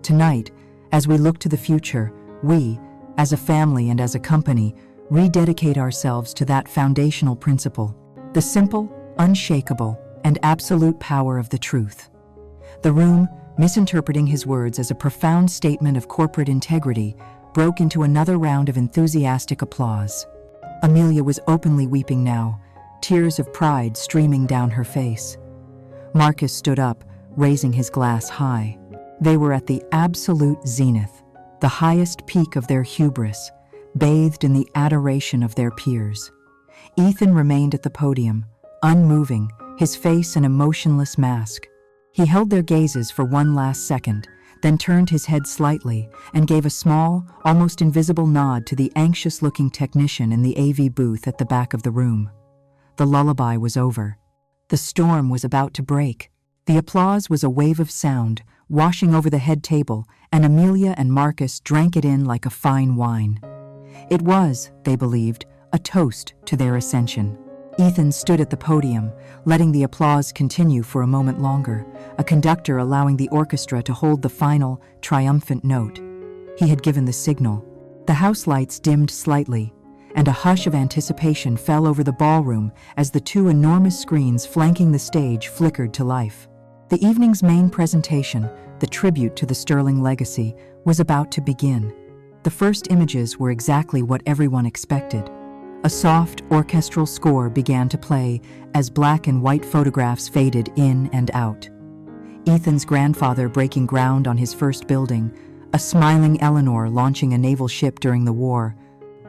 Tonight, as we look to the future, we, as a family and as a company, rededicate ourselves to that foundational principle, the simple, unshakable, and absolute power of the truth. The room, misinterpreting his words as a profound statement of corporate integrity, broke into another round of enthusiastic applause. Amelia was openly weeping now, tears of pride streaming down her face. Marcus stood up, raising his glass high. They were at the absolute zenith, the highest peak of their hubris, bathed in the adoration of their peers. Ethan remained at the podium, unmoving, his face an emotionless mask. He held their gazes for one last second, then turned his head slightly and gave a small, almost invisible nod to the anxious-looking technician in the AV booth at the back of the room. The lullaby was over. The storm was about to break. The applause was a wave of sound, washing over the head table, and Amelia and Marcus drank it in like a fine wine. It was, they believed, a toast to their ascension. Ethan stood at the podium, letting the applause continue for a moment longer, a conductor allowing the orchestra to hold the final, triumphant note. He had given the signal. The house lights dimmed slightly, and a hush of anticipation fell over the ballroom as the two enormous screens flanking the stage flickered to life. The evening's main presentation, the tribute to the Sterling legacy, was about to begin. The first images were exactly what everyone expected. A soft, orchestral score began to play as black and white photographs faded in and out. Ethan's grandfather breaking ground on his first building, a smiling Eleanor launching a naval ship during the war,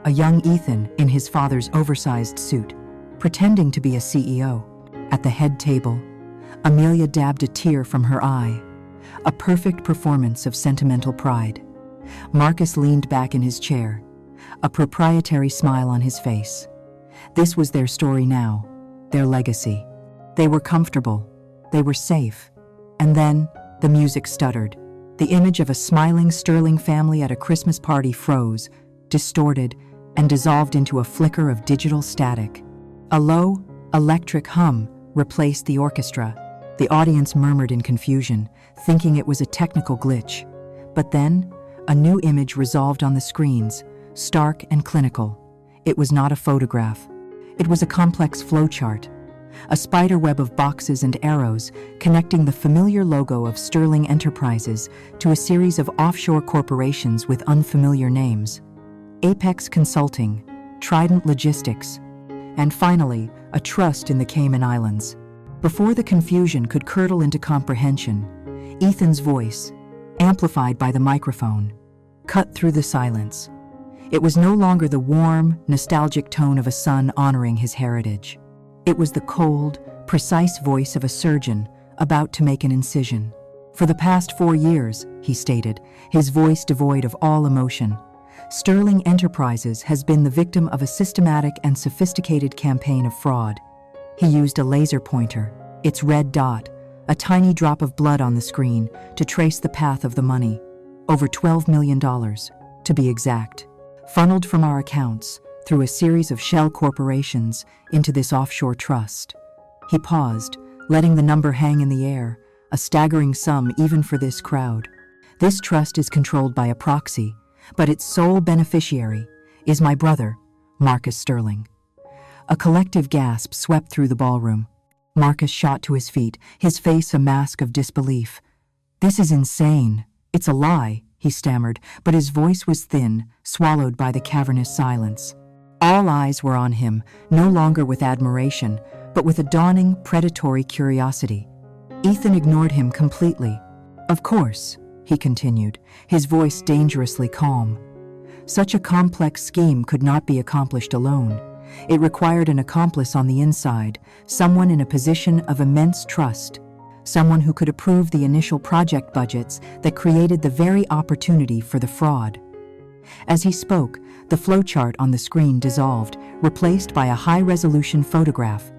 a young Ethan in his father's oversized suit, pretending to be a CEO. At the head table, Amelia dabbed a tear from her eye, a perfect performance of sentimental pride. Marcus leaned back in his chair, a proprietary smile on his face. This was their story now, their legacy. They were comfortable, they were safe. And then, the music stuttered. The image of a smiling Sterling family at a Christmas party froze, distorted, and dissolved into a flicker of digital static. A low, electric hum replaced the orchestra. The audience murmured in confusion, thinking it was a technical glitch. But then, a new image resolved on the screens, stark and clinical. It was not a photograph. It was a complex flowchart, a spiderweb of boxes and arrows connecting the familiar logo of Sterling Enterprises to a series of offshore corporations with unfamiliar names. Apex Consulting, Trident Logistics, and finally, a trust in the Cayman Islands. Before the confusion could curdle into comprehension, Ethan's voice, amplified by the microphone, cut through the silence. It was no longer the warm, nostalgic tone of a son honoring his heritage. It was the cold, precise voice of a surgeon about to make an incision. For the past 4 years, he stated, his voice devoid of all emotion, Sterling Enterprises has been the victim of a systematic and sophisticated campaign of fraud. He used a laser pointer, its red dot, a tiny drop of blood on the screen, to trace the path of the money. Over $12 million, to be exact, funneled from our accounts through a series of shell corporations into this offshore trust. He paused, letting the number hang in the air, a staggering sum even for this crowd. This trust is controlled by a proxy, but its sole beneficiary is my brother, Marcus Sterling. A collective gasp swept through the ballroom. Marcus shot to his feet, his face a mask of disbelief. "This is insane. It's a lie," he stammered, but his voice was thin, swallowed by the cavernous silence. All eyes were on him, no longer with admiration, but with a dawning, predatory curiosity. Ethan ignored him completely. "Of course," he continued, his voice dangerously calm. "Such a complex scheme could not be accomplished alone. It required an accomplice on the inside, someone in a position of immense trust, someone who could approve the initial project budgets that created the very opportunity for the fraud." As he spoke, the flowchart on the screen dissolved, replaced by a high-resolution photograph.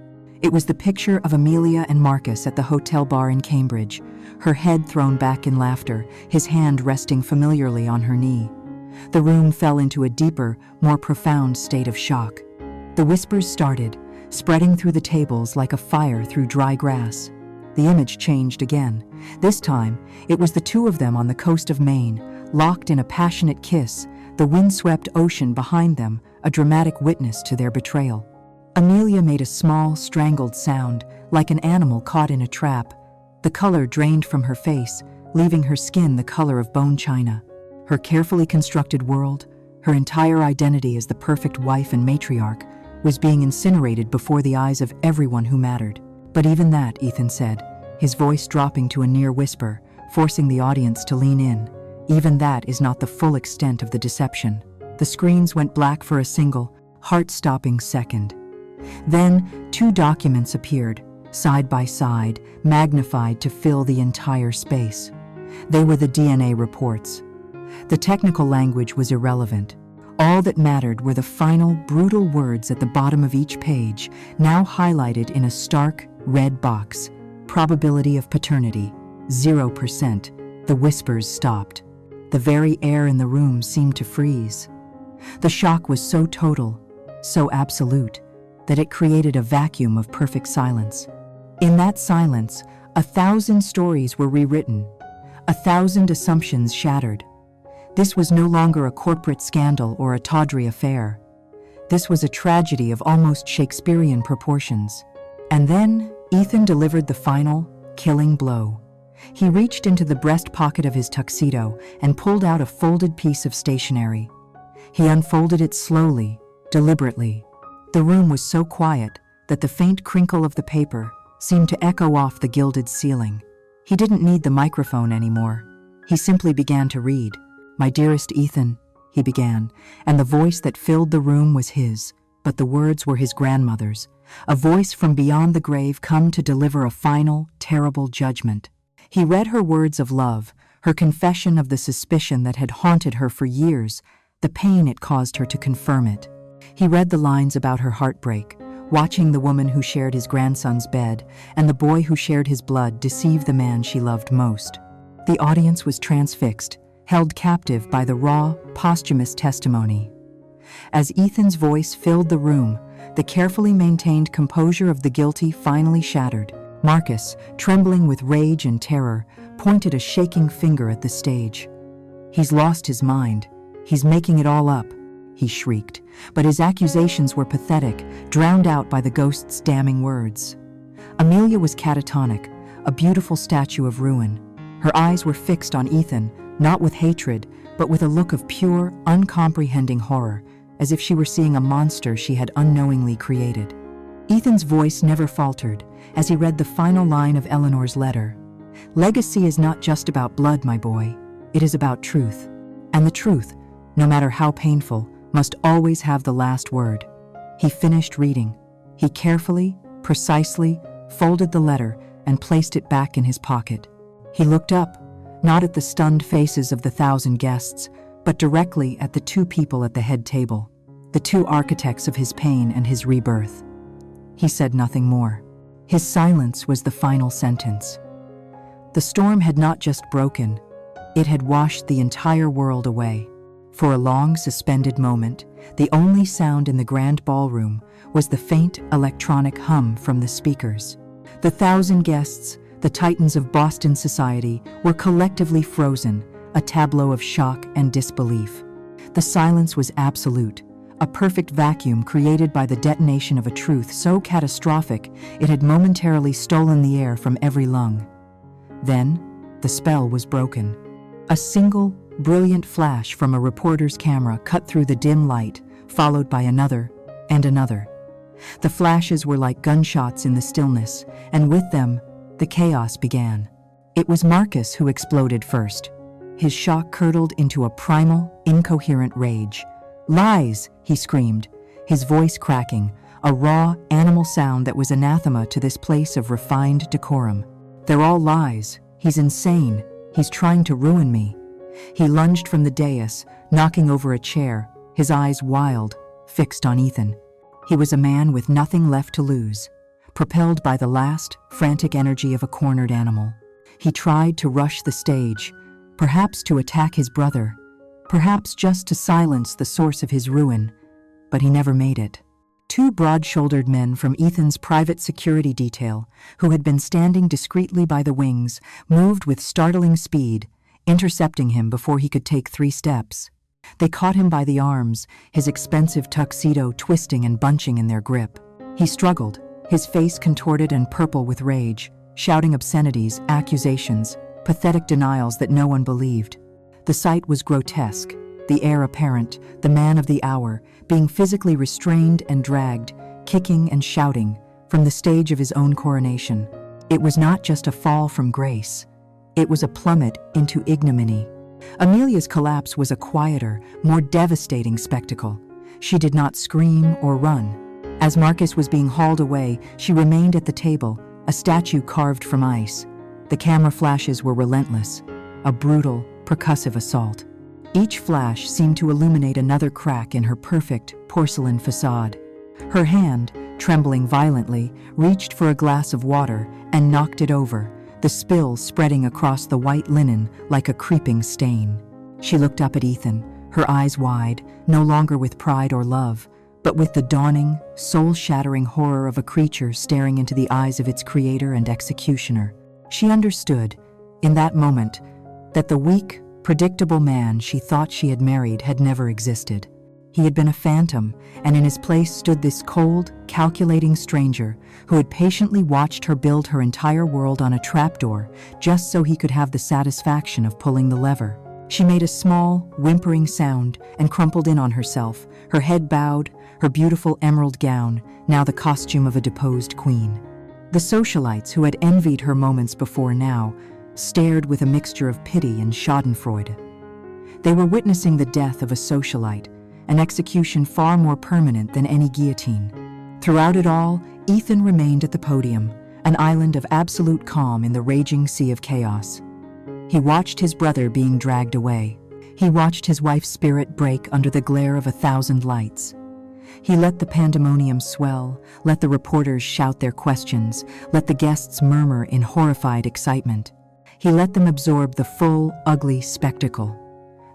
It was the picture of Amelia and Marcus at the hotel bar in Cambridge, her head thrown back in laughter, his hand resting familiarly on her knee. The room fell into a deeper, more profound state of shock. The whispers started, spreading through the tables like a fire through dry grass. The image changed again. This time, it was the two of them on the coast of Maine, locked in a passionate kiss, the windswept ocean behind them, a dramatic witness to their betrayal. Amelia made a small, strangled sound, like an animal caught in a trap. The color drained from her face, leaving her skin the color of bone china. Her carefully constructed world, her entire identity as the perfect wife and matriarch, was being incinerated before the eyes of everyone who mattered. But even that, Ethan said, his voice dropping to a near whisper, forcing the audience to lean in, even that is not the full extent of the deception. The screens went black for a single, heart-stopping second. Then, 2 documents appeared, side by side, magnified to fill the entire space. They were the DNA reports. The technical language was irrelevant. All that mattered were the final, brutal words at the bottom of each page, now highlighted in a stark, red box. Probability of paternity, 0%. The whispers stopped. The very air in the room seemed to freeze. The shock was so total, so absolute, that it created a vacuum of perfect silence. In that silence, 1,000 stories were rewritten, 1,000 assumptions shattered. This was no longer a corporate scandal or a tawdry affair. This was a tragedy of almost Shakespearean proportions. And then Ethan delivered the final, killing blow. He reached into the breast pocket of his tuxedo and pulled out a folded piece of stationery. He unfolded it slowly, deliberately. The room was so quiet that the faint crinkle of the paper seemed to echo off the gilded ceiling. He didn't need the microphone anymore. He simply began to read. "My dearest Ethan," he began, and the voice that filled the room was his, but the words were his grandmother's, a voice from beyond the grave come to deliver a final, terrible judgment. He read her words of love, her confession of the suspicion that had haunted her for years, the pain it caused her to confirm it. He read the lines about her heartbreak, watching the woman who shared his grandson's bed and the boy who shared his blood deceive the man she loved most. The audience was transfixed, held captive by the raw, posthumous testimony. As Ethan's voice filled the room, the carefully maintained composure of the guilty finally shattered. Marcus, trembling with rage and terror, pointed a shaking finger at the stage. "He's lost his mind. He's making it all up," he shrieked, but his accusations were pathetic, drowned out by the ghost's damning words. Amelia was catatonic, a beautiful statue of ruin. Her eyes were fixed on Ethan, not with hatred, but with a look of pure, uncomprehending horror, as if she were seeing a monster she had unknowingly created. Ethan's voice never faltered as he read the final line of Eleanor's letter. "Legacy is not just about blood, my boy. It is about truth. And the truth, no matter how painful, must always have the last word." He finished reading. He carefully, precisely, folded the letter and placed it back in his pocket. He looked up, not at the stunned faces of the 1,000 guests, but directly at the two people at the head table, the two architects of his pain and his rebirth. He said nothing more. His silence was the final sentence. The storm had not just broken, it had washed the entire world away. For a long, suspended moment, the only sound in the grand ballroom was the faint electronic hum from the speakers. The 1,000 guests, the titans of Boston society, were collectively frozen, a tableau of shock and disbelief. The silence was absolute, a perfect vacuum created by the detonation of a truth so catastrophic it had momentarily stolen the air from every lung. Then, the spell was broken. A single, brilliant flash from a reporter's camera cut through the dim light, followed by another and another. The flashes were like gunshots in the stillness, and with them, the chaos began. It was Marcus who exploded first. His shock curdled into a primal, incoherent rage. "Lies!" he screamed, his voice cracking, a raw, animal sound that was anathema to this place of refined decorum. "They're all lies. He's insane. He's trying to ruin me." He lunged from the dais, knocking over a chair, his eyes wild, fixed on Ethan. He was a man with nothing left to lose, propelled by the last, frantic energy of a cornered animal. He tried to rush the stage, perhaps to attack his brother, perhaps just to silence the source of his ruin, but he never made it. Two broad-shouldered men from Ethan's private security detail, who had been standing discreetly by the wings, moved with startling speed, intercepting him before he could take 3 steps. They caught him by the arms, his expensive tuxedo twisting and bunching in their grip. He struggled, his face contorted and purple with rage, shouting obscenities, accusations, pathetic denials that no one believed. The sight was grotesque, the heir apparent, the man of the hour, being physically restrained and dragged, kicking and shouting, from the stage of his own coronation. It was not just a fall from grace. It was a plummet into ignominy. Amelia's collapse was a quieter, more devastating spectacle. She did not scream or run. As Marcus was being hauled away, she remained at the table, a statue carved from ice. The camera flashes were relentless. a brutal, percussive assault. Each flash seemed to illuminate another crack in her perfect porcelain facade. Her hand, trembling violently, reached for a glass of water and knocked it over, the spill spreading across the white linen like a creeping stain. She looked up at Ethan, her eyes wide, no longer with pride or love, but with the dawning, soul-shattering horror of a creature staring into the eyes of its creator and executioner. She understood, in that moment, that the weak, predictable man she thought she had married had never existed. He had been a phantom, and in his place stood this cold, calculating stranger who had patiently watched her build her entire world on a trapdoor just so he could have the satisfaction of pulling the lever. She made a small, whimpering sound and crumpled in on herself, her head bowed, her beautiful emerald gown, now the costume of a deposed queen. The socialites who had envied her moments before now stared with a mixture of pity and schadenfreude. They were witnessing the death of a socialite, an execution far more permanent than any guillotine. Throughout it all, Ethan remained at the podium, an island of absolute calm in the raging sea of chaos. He watched his brother being dragged away. He watched his wife's spirit break under the glare of 1,000 lights. He let the pandemonium swell, let the reporters shout their questions, let the guests murmur in horrified excitement. He let them absorb the full, ugly spectacle.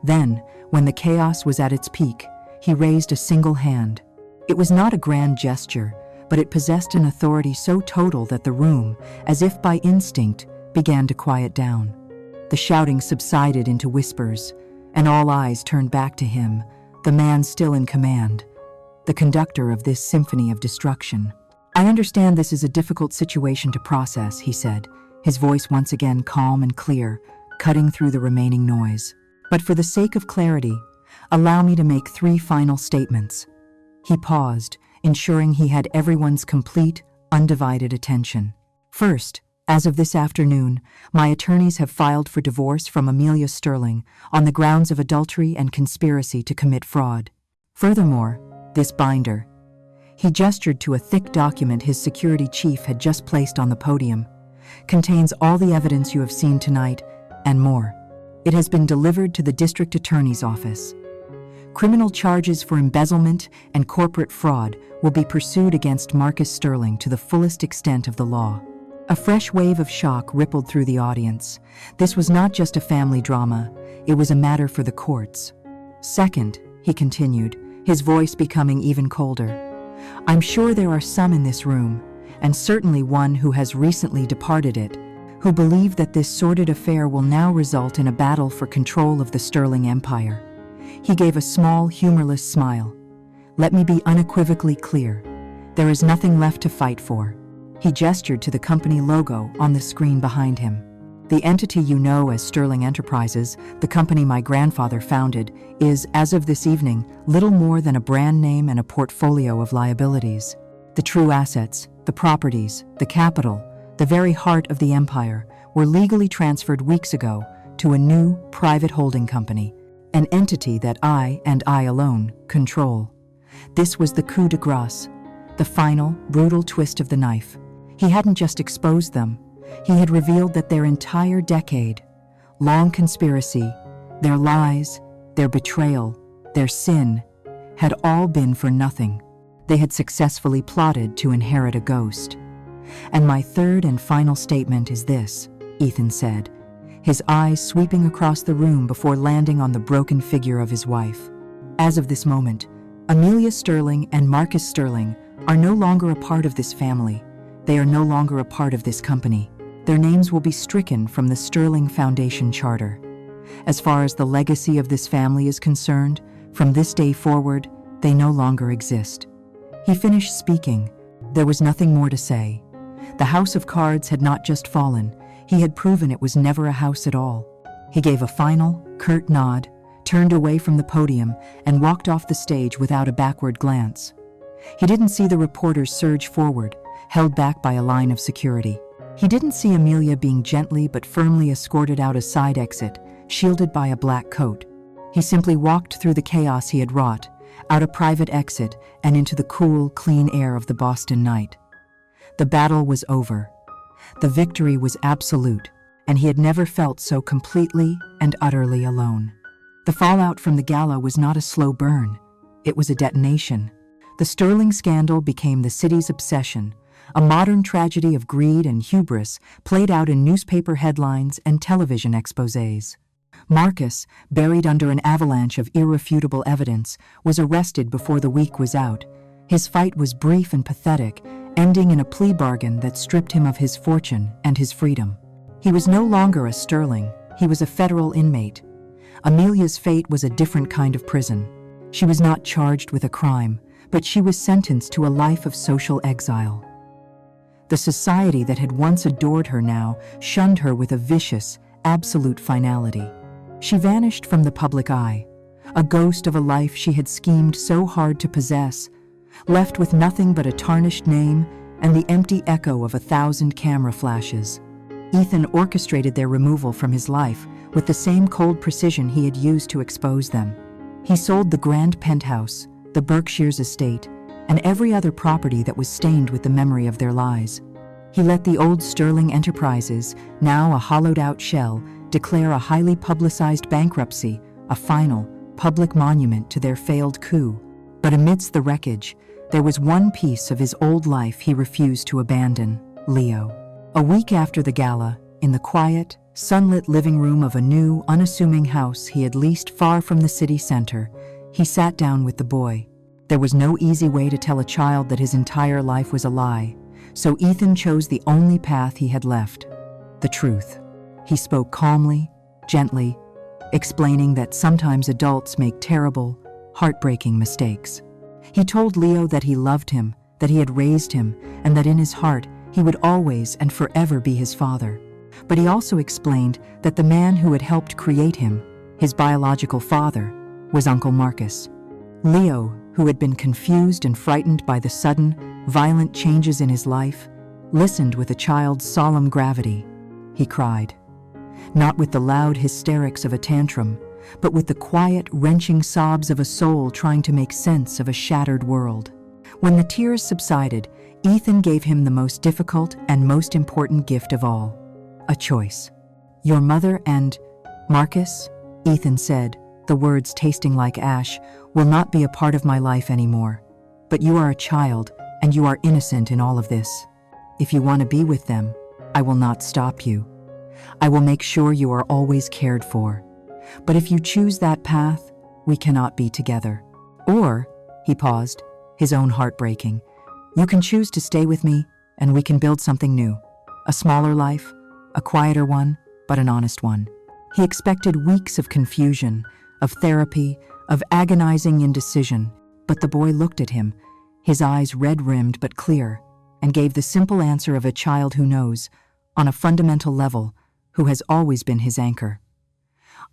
Then, when the chaos was at its peak, he raised a single hand. It was not a grand gesture, but it possessed an authority so total that the room, as if by instinct, began to quiet down. The shouting subsided into whispers, and all eyes turned back to him, the man still in command, the conductor of this symphony of destruction. "I understand this is a difficult situation to process," he said, his voice once again calm and clear, cutting through the remaining noise. "But for the sake of clarity, allow me to make 3 final statements." He paused, ensuring he had everyone's complete, undivided attention. "First, as of this afternoon, my attorneys have filed for divorce from Amelia Sterling on the grounds of adultery and conspiracy to commit fraud. Furthermore, this binder," he gestured to a thick document his security chief had just placed on the podium, "contains all the evidence you have seen tonight, and more. It has been delivered to the district attorney's office. Criminal charges for embezzlement and corporate fraud will be pursued against Marcus Sterling to the fullest extent of the law." A fresh wave of shock rippled through the audience. This was not just a family drama, it was a matter for the courts. "Second," he continued, his voice becoming even colder, "I'm sure there are some in this room, and certainly one who has recently departed it, who believe that this sordid affair will now result in a battle for control of the Sterling Empire." He gave a small, humorless smile. "Let me be unequivocally clear. There is nothing left to fight for." He gestured to the company logo on the screen behind him. "The entity you know as Sterling Enterprises, the company my grandfather founded, is, as of this evening, little more than a brand name and a portfolio of liabilities. The true assets, the properties, the capital, the very heart of the empire, were legally transferred weeks ago to a new, private holding company, an entity that I, and I alone, control. This was the coup de grace, the final, brutal twist of the knife. He hadn't just exposed them, he had revealed that their entire decade-long conspiracy, their lies, their betrayal, their sin, had all been for nothing. They had successfully plotted to inherit a ghost. "And my third and final statement is this," Ethan said, his eyes sweeping across the room before landing on the broken figure of his wife. "As of this moment, Amelia Sterling and Marcus Sterling are no longer a part of this family. They are no longer a part of this company. Their names will be stricken from the Sterling Foundation charter. As far as the legacy of this family is concerned, from this day forward, they no longer exist." He finished speaking. There was nothing more to say. The house of cards had not just fallen, he had proven it was never a house at all. He gave a final, curt nod, turned away from the podium, and walked off the stage without a backward glance. He didn't see the reporters surge forward, held back by a line of security. He didn't see Amelia being gently but firmly escorted out a side exit, shielded by a black coat. He simply walked through the chaos he had wrought, out a private exit and into the cool, clean air of the Boston night. The battle was over. The victory was absolute. and he had never felt so completely and utterly alone. The fallout from the gala was not a slow burn, it was a detonation. The Sterling scandal became the city's obsession, a modern tragedy of greed and hubris played out in newspaper headlines and television exposés. Marcus, buried under an avalanche of irrefutable evidence, was arrested before the week was out. His fight was brief and pathetic, ending in a plea bargain that stripped him of his fortune and his freedom. He was no longer a Sterling, he was a federal inmate. Amelia's fate was a different kind of prison. She was not charged with a crime, but she was sentenced to a life of social exile. The society that had once adored her now shunned her with a vicious, absolute finality. She vanished from the public eye, a ghost of a life she had schemed so hard to possess, left with nothing but a tarnished name and the empty echo of 1,000 camera flashes. Ethan orchestrated their removal from his life with the same cold precision he had used to expose them. He sold the grand penthouse, the Berkshires estate, and every other property that was stained with the memory of their lies. He let the old Sterling enterprises, now a hollowed-out shell, declare a highly publicized bankruptcy, a final, public monument to their failed coup. But amidst the wreckage, there was one piece of his old life he refused to abandon: Leo. A week after the gala, in the quiet, sunlit living room of a new, unassuming house he had leased far from the city center, he sat down with the boy. There was no easy way to tell a child that his entire life was a lie, so Ethan chose the only path he had left: the truth. He spoke calmly, gently, explaining that sometimes adults make terrible, heartbreaking mistakes. He told Leo that he loved him, that he had raised him, and that in his heart he would always and forever be his father. But he also explained that the man who had helped create him, his biological father, was Uncle Marcus. Leo, who had been confused and frightened by the sudden, violent changes in his life, listened with a child's solemn gravity. He cried, not with the loud hysterics of a tantrum, but with the quiet, wrenching sobs of a soul trying to make sense of a shattered world. When the tears subsided, Ethan gave him the most difficult and most important gift of all: a choice. "Your mother and Marcus," Ethan said, the words tasting like ash, "will not be a part of my life anymore. But you are a child, and you are innocent in all of this. If you want to be with them, I will not stop you. I will make sure you are always cared for. But if you choose that path, we cannot be together. Or," he paused, his own heart breaking, "you can choose to stay with me, and we can build something new. A smaller life, a quieter one, but an honest one." He expected weeks of confusion, of therapy, of agonizing indecision, but the boy looked at him, his eyes red-rimmed but clear, and gave the simple answer of a child who knows, on a fundamental level, who has always been his anchor.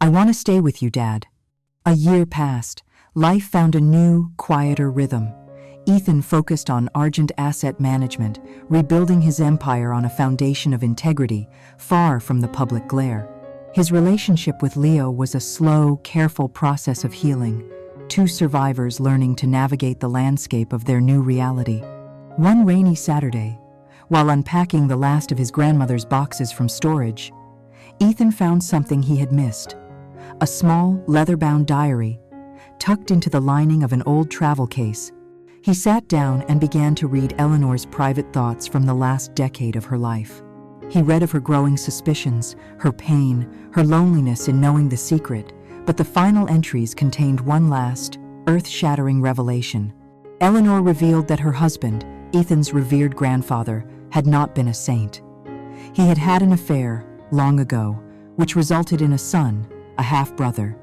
"I want to stay with you, Dad." A year passed. Life found a new, quieter rhythm. Ethan focused on Argent asset management, rebuilding his empire on a foundation of integrity, far from the public glare. His relationship with Leo was a slow, careful process of healing, two survivors learning to navigate the landscape of their new reality. One rainy Saturday, while unpacking the last of his grandmother's boxes from storage, Ethan found something he had missed: a small, leather-bound diary, tucked into the lining of an old travel case. He sat down and began to read Eleanor's private thoughts from the last decade of her life. He read of her growing suspicions, her pain, her loneliness in knowing the secret, but the final entries contained one last, earth-shattering revelation. Eleanor revealed that her husband, Ethan's revered grandfather, had not been a saint. He had had an affair, long ago, which resulted in a son, a half-brother.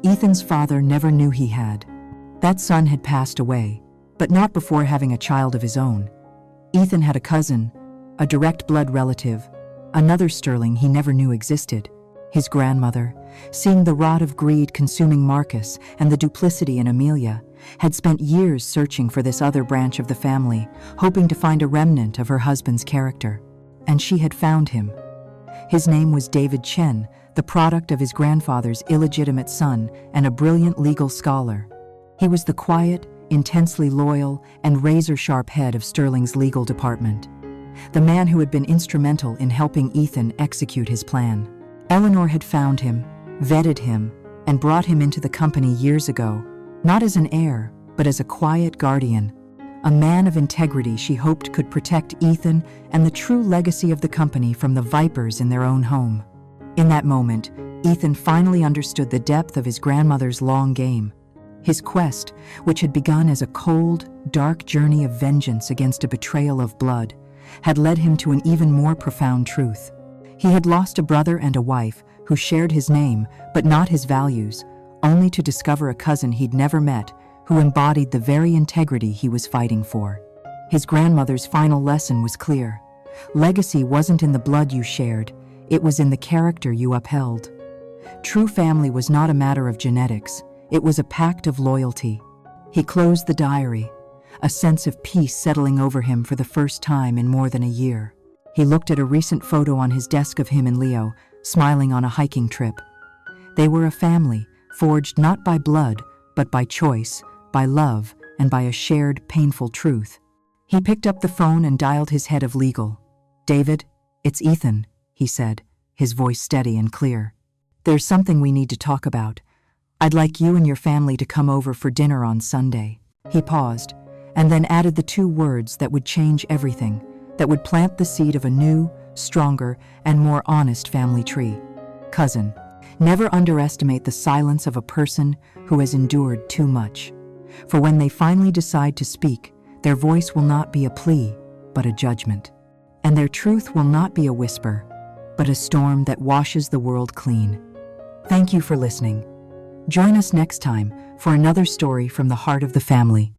Ethan's father never knew he had. That son had passed away, but not before having a child of his own. Ethan had a cousin, a direct blood relative, another Sterling he never knew existed. His grandmother, seeing the rot of greed consuming Marcus and the duplicity in Amelia, had spent years searching for this other branch of the family, hoping to find a remnant of her husband's character. And she had found him. His name was David Chen, the product of his grandfather's illegitimate son and a brilliant legal scholar. He was the quiet, intensely loyal, and razor-sharp head of Sterling's legal department. the man who had been instrumental in helping Ethan execute his plan. Eleanor had found him, vetted him, and brought him into the company years ago, not as an heir, but as a quiet guardian, a man of integrity she hoped could protect Ethan and the true legacy of the company from the vipers in their own home. In that moment, Ethan finally understood the depth of his grandmother's long game. His quest, which had begun as a cold, dark journey of vengeance against a betrayal of blood, had led him to an even more profound truth. He had lost a brother and a wife who shared his name but not his values, only to discover a cousin he'd never met who embodied the very integrity he was fighting for. His grandmother's final lesson was clear. Legacy wasn't in the blood you shared, it was in the character you upheld. True family was not a matter of genetics, it was a pact of loyalty. He closed the diary, a sense of peace settling over him for the first time in more than a year. He looked at a recent photo on his desk of him and Leo, smiling on a hiking trip. They were a family, forged not by blood, but by choice, by love, and by a shared, painful truth. He picked up the phone and dialed his head of legal. "David, it's Ethan," he said, his voice steady and clear. "There's something we need to talk about. I'd like you and your family to come over for dinner on Sunday." He paused, and then added the two words that would change everything, that would plant the seed of a new, stronger, and more honest family tree. "Cousin." Never underestimate the silence of a person who has endured too much. For when they finally decide to speak, their voice will not be a plea, but a judgment. And their truth will not be a whisper, but a storm that washes the world clean. Thank you for listening. Join us next time for another story from the heart of the family.